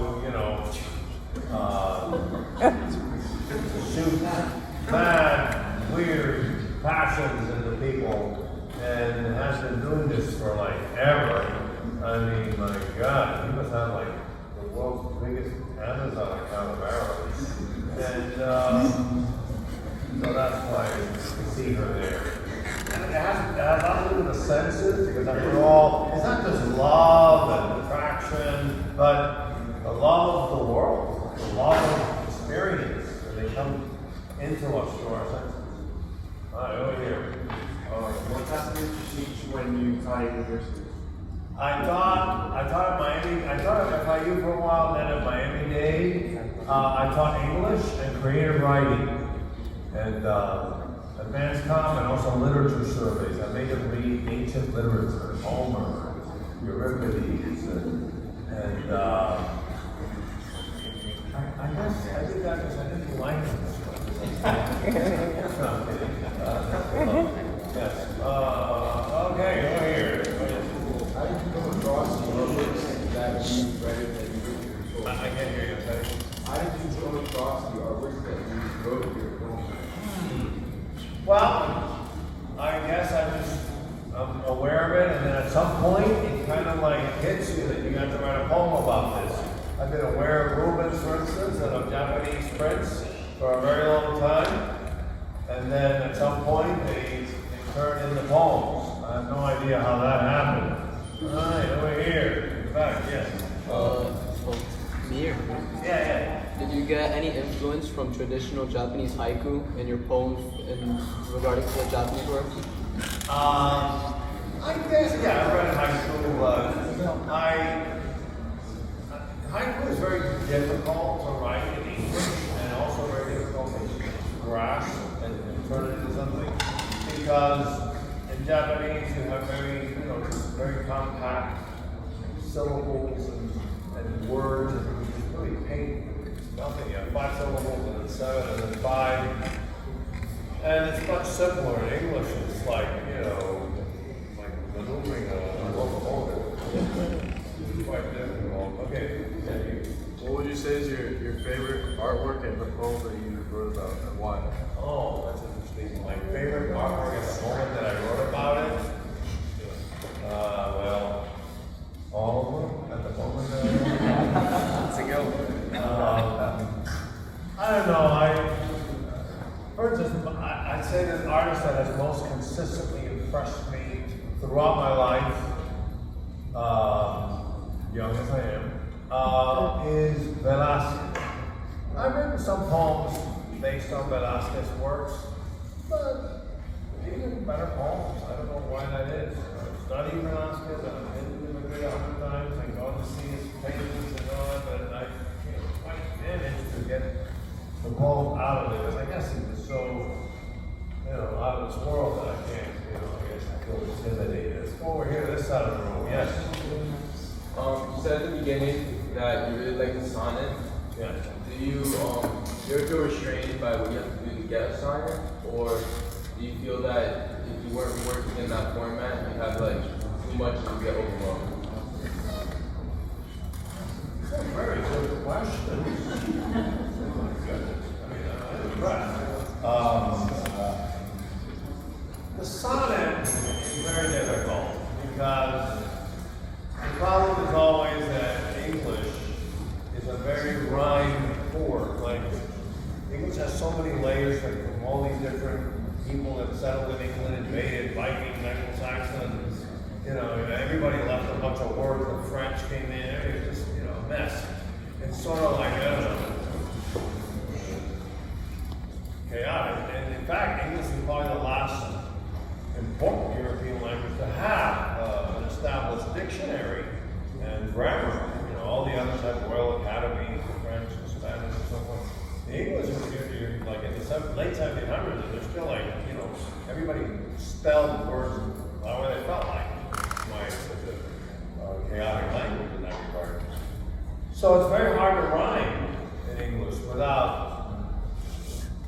shoot mad, weird passions into people, and has been doing this for like ever. I mean, my God, he must have like the world's biggest Amazon account of arrows. And so that's why you see her there. And it has nothing to do with the senses, because after all, it's not just love and attraction, but the love of the world, the love of experience, and they come into us through our senses. All right, over here. What class did you teach when you taught at university? I taught at Miami. I taught at FIU for a while, then at Miami-Dade. I taught English and creative writing, and advanced comm, and also literature surveys. I made them read ancient literature, Homer, Euripides, and I did that because I didn't like them. That's not kidding. Yes. Okay, over here. How did you come across the artworks that you read that you wrote your poem? I can't hear you. Sorry. How did you come across the artworks that you wrote your poem? Well, I guess I'm aware of it, and then at some point it kind of like hits you that you got to write a poem about this. I've been aware of Rubens, for instance, and of Japanese prints for a very long time, and then at some point they turned into poems. I have no idea how that happened. All right, over here, in back, yes. Mir. Yeah. Did you get any influence from traditional Japanese haiku in your poems regarding to the Japanese works? I guess, yeah, I read haiku. Haiku is very difficult to write in English, and also very difficult to grasp and turn it into something, because in Japanese you have very compact syllables and words, and you just really paint nothing. You have 5 syllables, and then 7, and then 5. And it's much simpler in English. It's like, like maneuvering a locomotive. It's quite difficult. Okay. What would you say is your favorite artwork and the poem that you wrote about, and why? Oh, that's interesting. My favorite artwork and the moment that I wrote about it? Well, all of them at the moment. I don't know. For instance, I'd say that the artist that has most consistently impressed me throughout my life, young as I am, is Velázquez. I've written some poems based on Velázquez's works, but even better poems. I don't know why that is. I've studied Velázquez, and I've been to him a good 100 times, and gone to see his paintings and all that, but I quite managed to get the poem out of it, because I guess he was so, out of this world that I can't, I guess I feel intimidated. Let's go over here to this side of the room. Yes? You said at the beginning that you really like the sonnet. Yeah. Do you ever feel restrained by what you have to do to get a sonnet? Or do you feel that if you weren't working in that format, you have too much to get overwhelmed? That's a very good question. Oh my goodness. I'm impressed. The sonnet is very difficult because the problem is always that English mess. It's sort of like, I don't know, chaotic. And in fact, English is probably the last important European language to have an established dictionary and grammar. You know, all the others have Royal Academy, French and Spanish and so forth. The English, you're like in the late 1700s, they're still like, you know, everybody spelled words however they felt like. Why it's such a chaotic language in that regard. So it's very hard to rhyme in English without,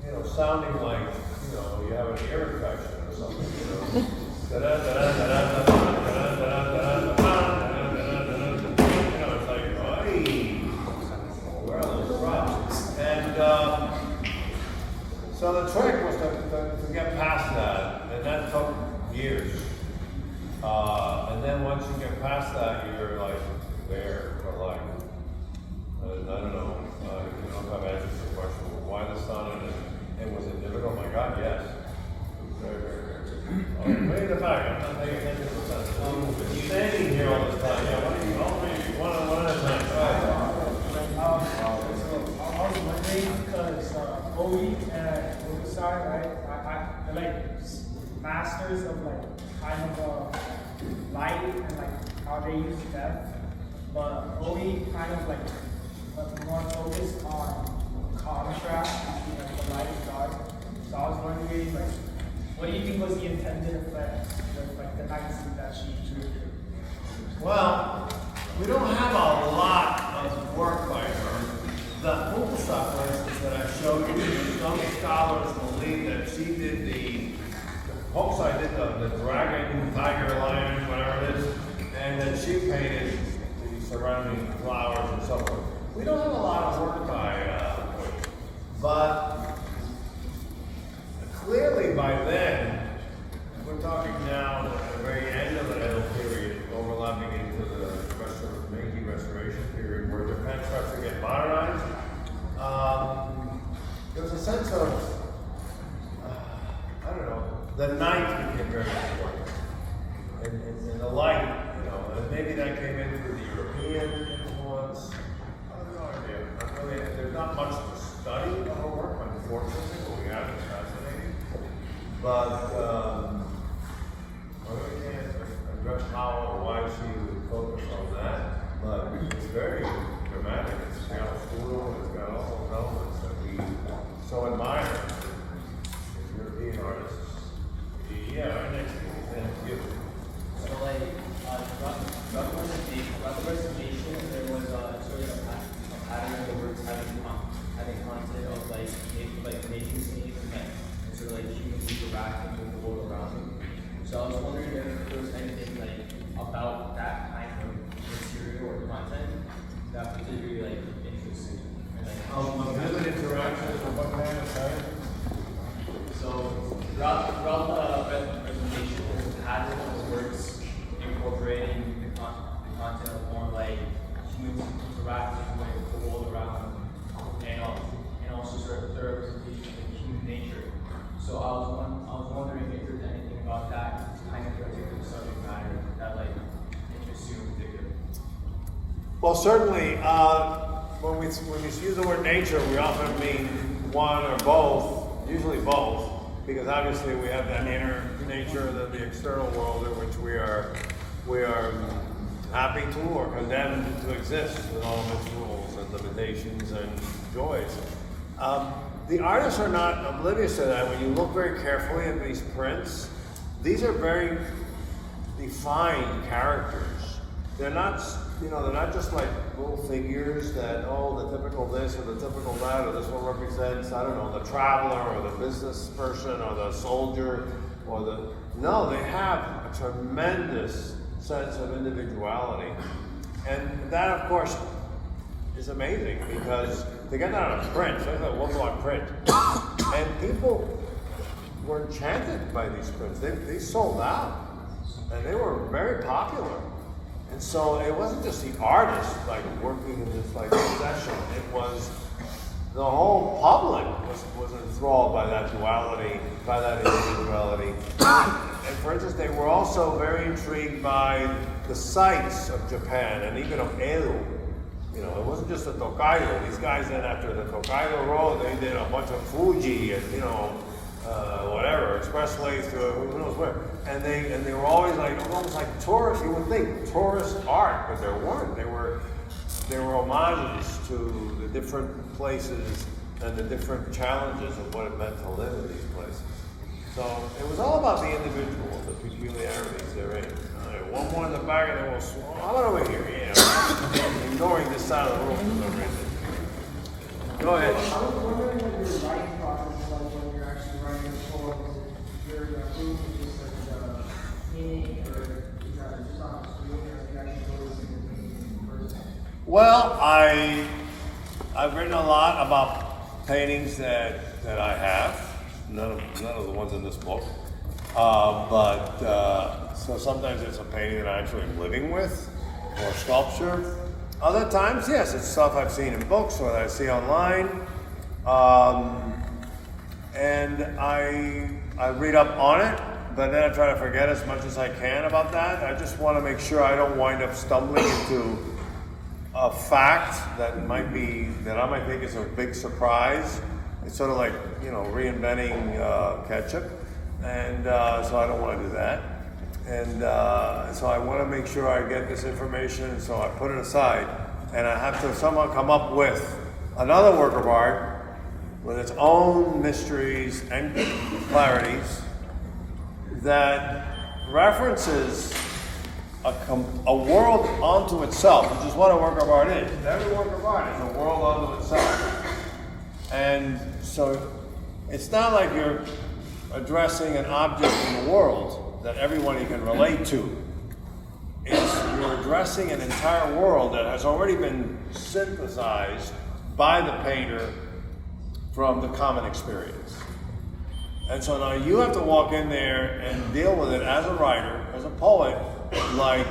you know, sounding like, you know, you have an ear infection or something, you know. You know, it's like, hey, where are those drops? And so the trick was to get past that, and that took years. And then once you get past that, you're like there for life. And I don't know if I've answered your question, why the sonnet, and was it difficult? Oh my God, yes. Very, very, very difficult. Way in the back, I'm not paying attention to the sonnet. You've been standing here all this time. Yeah, why don't you all three, one at a time? I was wondering because OE and Hokusai, right? They're like masters of like kind of light and like how they use depth, but OE kind of like more focused on contrast between like the light and dark. So I was wondering like, what do you think was the intended effect with like the nights that she drew? Well, we don't have a lot of work by her. The Hokusai, for instance, that I showed you, some scholars believe that she did Hokusai did the dragon, tiger, lion, whatever it is, and then she painted the surrounding flowers and so forth. We don't have a lot of work by her, but clearly by then, we're talking now at the very end of the Edo period, overlapping into the Meiji Restoration period, where Japan starts to get modernized. There's a sense of, I don't know, the night became very important, and the light, you know, and maybe that came in through the European influence. I have no idea. There's not much to study about her work, unfortunately, but we have it fascinating. But I really can't address how or why she would focus on that, but it's very dramatic. It's got a school, it's got all those elements that we so admire as European artists. Yeah, our next thing is then you. So like, throughout the presentation, there was sort of a pattern of the words having content of like nature scenes and sort of like humans interacting with the world around them. So I was wondering if there was anything like about that kind of material or content that particularly like interesting. And, like, Vivid interactions of what kind of time? So throughout the presentation, there's a pattern of words incorporating the content of more like humans interacting with the world around them, and also sort of the representation of human nature. So I was wondering if there's anything about that kind of particular subject matter that like interests you in particular. Well, certainly, when we use the word nature, we often mean one or both, usually both, because obviously we have that inner nature, the external world in which we are happy to or condemned to exist with all of its rules and limitations and joys. The artists are not oblivious to that. When you look very carefully at these prints, these are very defined characters. They're not, they're not just like little figures that, the typical this or the typical that, or this one represents, I don't know, the traveler or the business person or the soldier or no, they have a tremendous sense of individuality. And that, of course, is amazing because they get that on a print, so it's a one-block print. And people were enchanted by these prints. They sold out, and they were very popular. And so it wasn't just the artist like working in this like obsession. It was the whole public was enthralled by that duality, by that individuality. And for instance, they were also very intrigued by the sights of Japan and even of Edo. You know, it wasn't just the Tokaido. These guys then, after the Tokaido Road, they did a bunch of Fuji and, you know, whatever, expressways to who knows where. And they were always like, almost like tourists. You would think tourist art, but there weren't. They were homages to the different places and the different challenges of what it meant to live in these places. So it was all about the individual, the peculiarities therein. One more in the back and then we'll swallow. How about over here? Yeah. Ignoring this side of the room for some reason. Go ahead. I was wondering what your writing process is like when you're actually writing a poem. Is your group just like meaning, or is that just on the screen, or you actually go listen to painting in person? Well, I've written a lot about paintings that I have. None of the ones in this book. So sometimes it's a painting that I'm actually living with, or sculpture. Other times, yes, it's stuff I've seen in books or that I see online. And I read up on it, but then I try to forget as much as I can about that. I just want to make sure I don't wind up stumbling into a fact that I might think is a big surprise. It's sort of like, you know, reinventing ketchup. And so I don't want to do that. And so I want to make sure I get this information, and so I put it aside. And I have to somehow come up with another work of art with its own mysteries and clarities that references a world unto itself, which is what a work of art is. Every work of art is a world unto itself. And so it's not like you're addressing an object in the world that everybody can relate to. You're addressing an entire world that has already been synthesized by the painter from the common experience. And so now you have to walk in there and deal with it as a writer, as a poet, like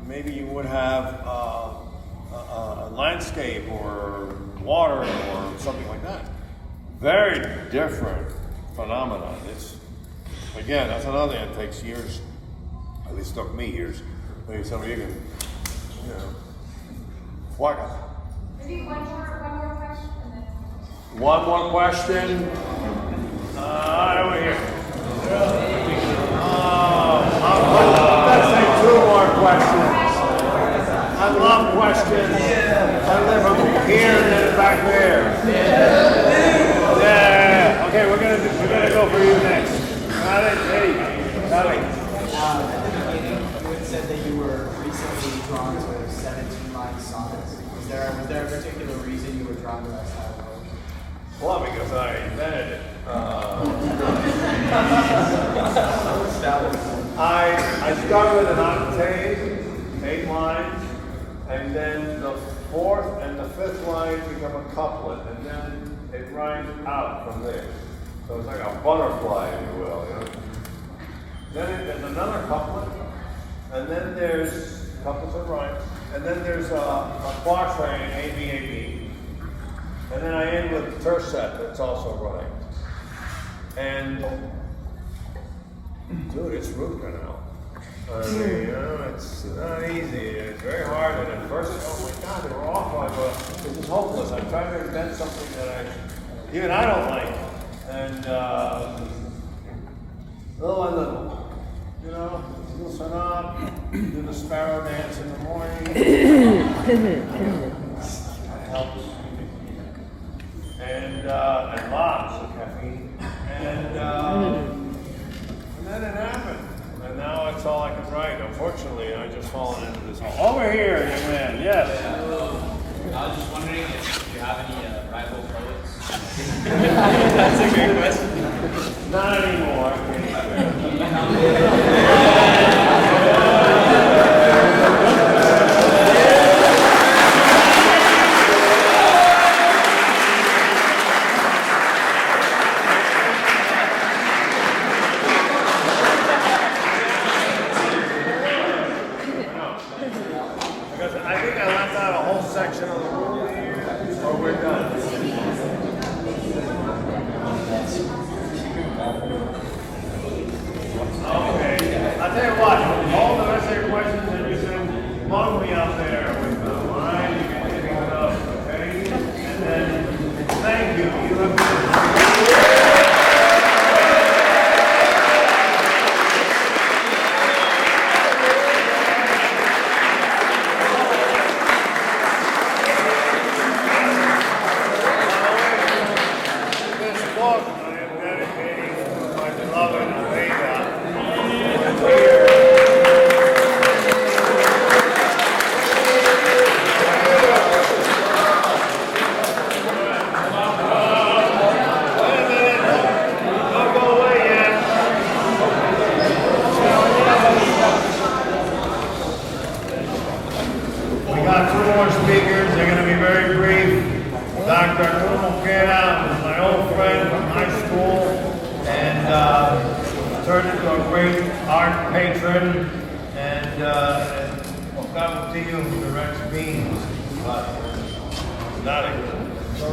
maybe you would have a landscape or water or something like that. Very different phenomenon. Again, that's another thing that takes years. At least took me years. Maybe some of you can, you know, whack it. Maybe one more question, and then. One more question. Over here. Let's say two more questions. I love questions. I live over here and then back there. Yeah. Okay, we're gonna go for you next. Got it? Hey, got it. At the beginning, you had said that you were recently drawn to 17-line sonnets. Was there a particular reason you were drawn to that style of work? Well, because I invented it. I start with an octave, 8 lines, and then the 4th and the 5th line become a couplet, and then it rhymes out from there. So it's like a butterfly, if you will. You know? Then there's another couplet, and then there's couplets of rhymes, and then there's a quatrain, A, B, A, B. And then I end with tercet that's also rhymed. And, dude, it's root canal. I mean, you know, it's not easy. It's very hard. And at first, oh my God, they were awful. I go, this is hopeless. I'm trying to invent something that even I don't like. And little by little, you know, loosen up, do the sparrow dance in the morning. That helps. And lots of caffeine. And then it happened. And now it's all I can write. Unfortunately, I just fallen into this hole. Over here, young man, yes. I was just wondering if you have any rival poets. That's a great question. Not anymore. Because I think I left out a whole section of the room here, or we're done. Okay. Mosquera was my old friend from high school and turned into a great art patron and Octavio directs beans, but not it. So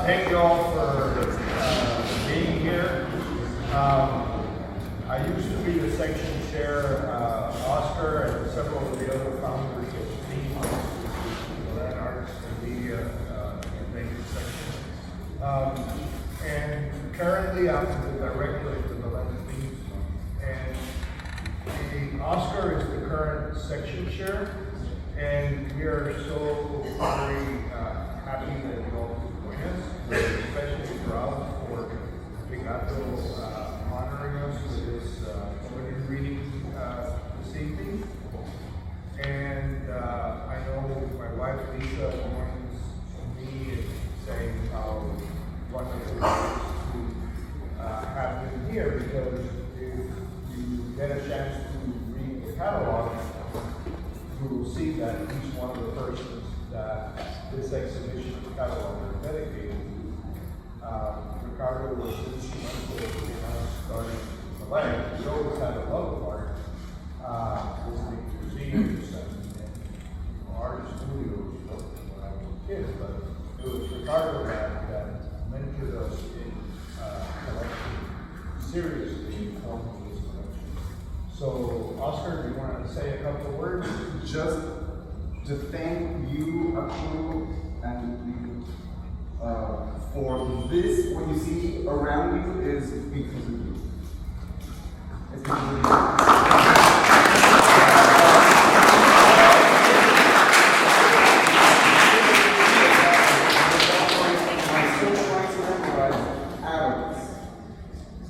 thank you all for being here. I used to be the section chair, Oscar, and several of the other founders of teams, that arts and media major section. And currently I'm the director of the Belén Team. And Oscar is the current section chair, and we are so very happy that you all could join us. We're especially proud for Ricardo honoring us with this opening reading this evening. And I know my wife Lisa joins me in saying how wonderful it is to have him here, because if you get a chance to read the catalog, you will see that he's one of the persons that this exhibition catalog is dedicated to. Ricardo was instrumental in us starting Belén. We always had a love of art, visiting museums and art studios when I was a kid, but it was Ricardo that mentored us in collecting seriously in forming this collection. So, Oscar, do you want to say a couple of words? Just to thank you, Arturo, and for this, what you see around you is because of you. It's because of you.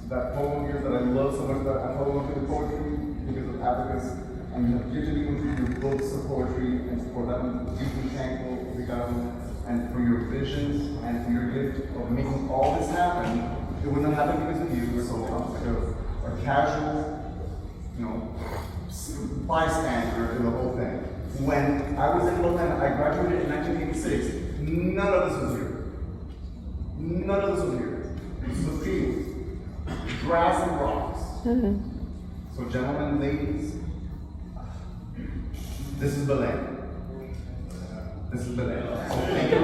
That poem here that I love so much, that I hold on to the poetry because of Abacus, and you have gifted me with your books of poetry, and for that I'm deeply thankful, Ricardo, and for your visions, and for your gift of making all this happen. It would not happen because of you, so I'm like a casual, bystander to the whole thing. When I was in Belén, I graduated in 1986, none of this was here. None of this was here. This was field. Grass and rocks. So gentlemen, ladies, this is Belén. This is Belén. Thank you.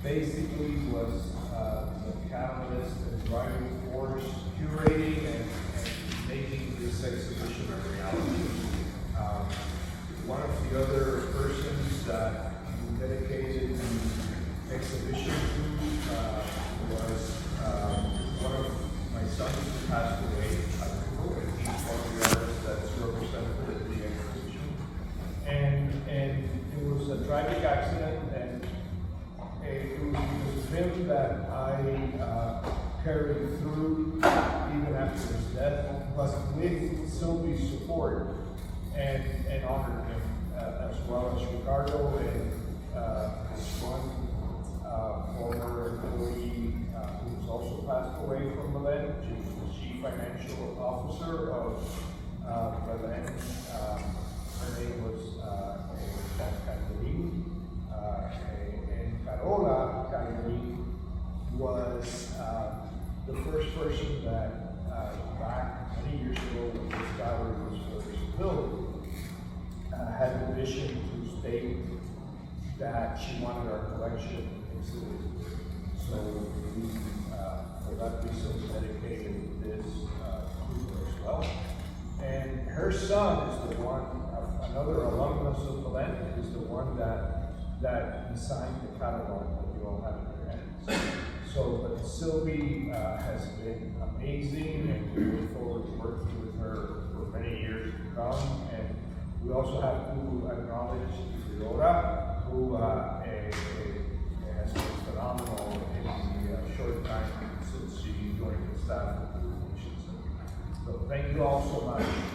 Basically was the catalyst and driving force, curating and making this exhibition a reality. One of the other persons that we dedicated the exhibition to was one of my sons who passed away, Arturo, and he's one of the artists that's represented in the exhibition. And it was a tragic accident, and it was a film that I carried through even after his death, but with Sylvie's support and honored him as well as Ricardo and his one former employee who was also passed away from Belén. She was the chief financial officer of Belén. Her name was Calder. Olga was the first person that back many years ago when this gallery was first built had the vision to state that she wanted our collection exhibited. So we, for that reason, dedicated this to her as well. And her son is the one, another alumnus of Belén, is the one that designed the catalog that you all have in your hands. So, but Sylvie has been amazing, and we look forward to working with her for many years to come. also have to acknowledge Leora, who has been phenomenal in the short time since she joined the staff of the Commission. So thank you all so much.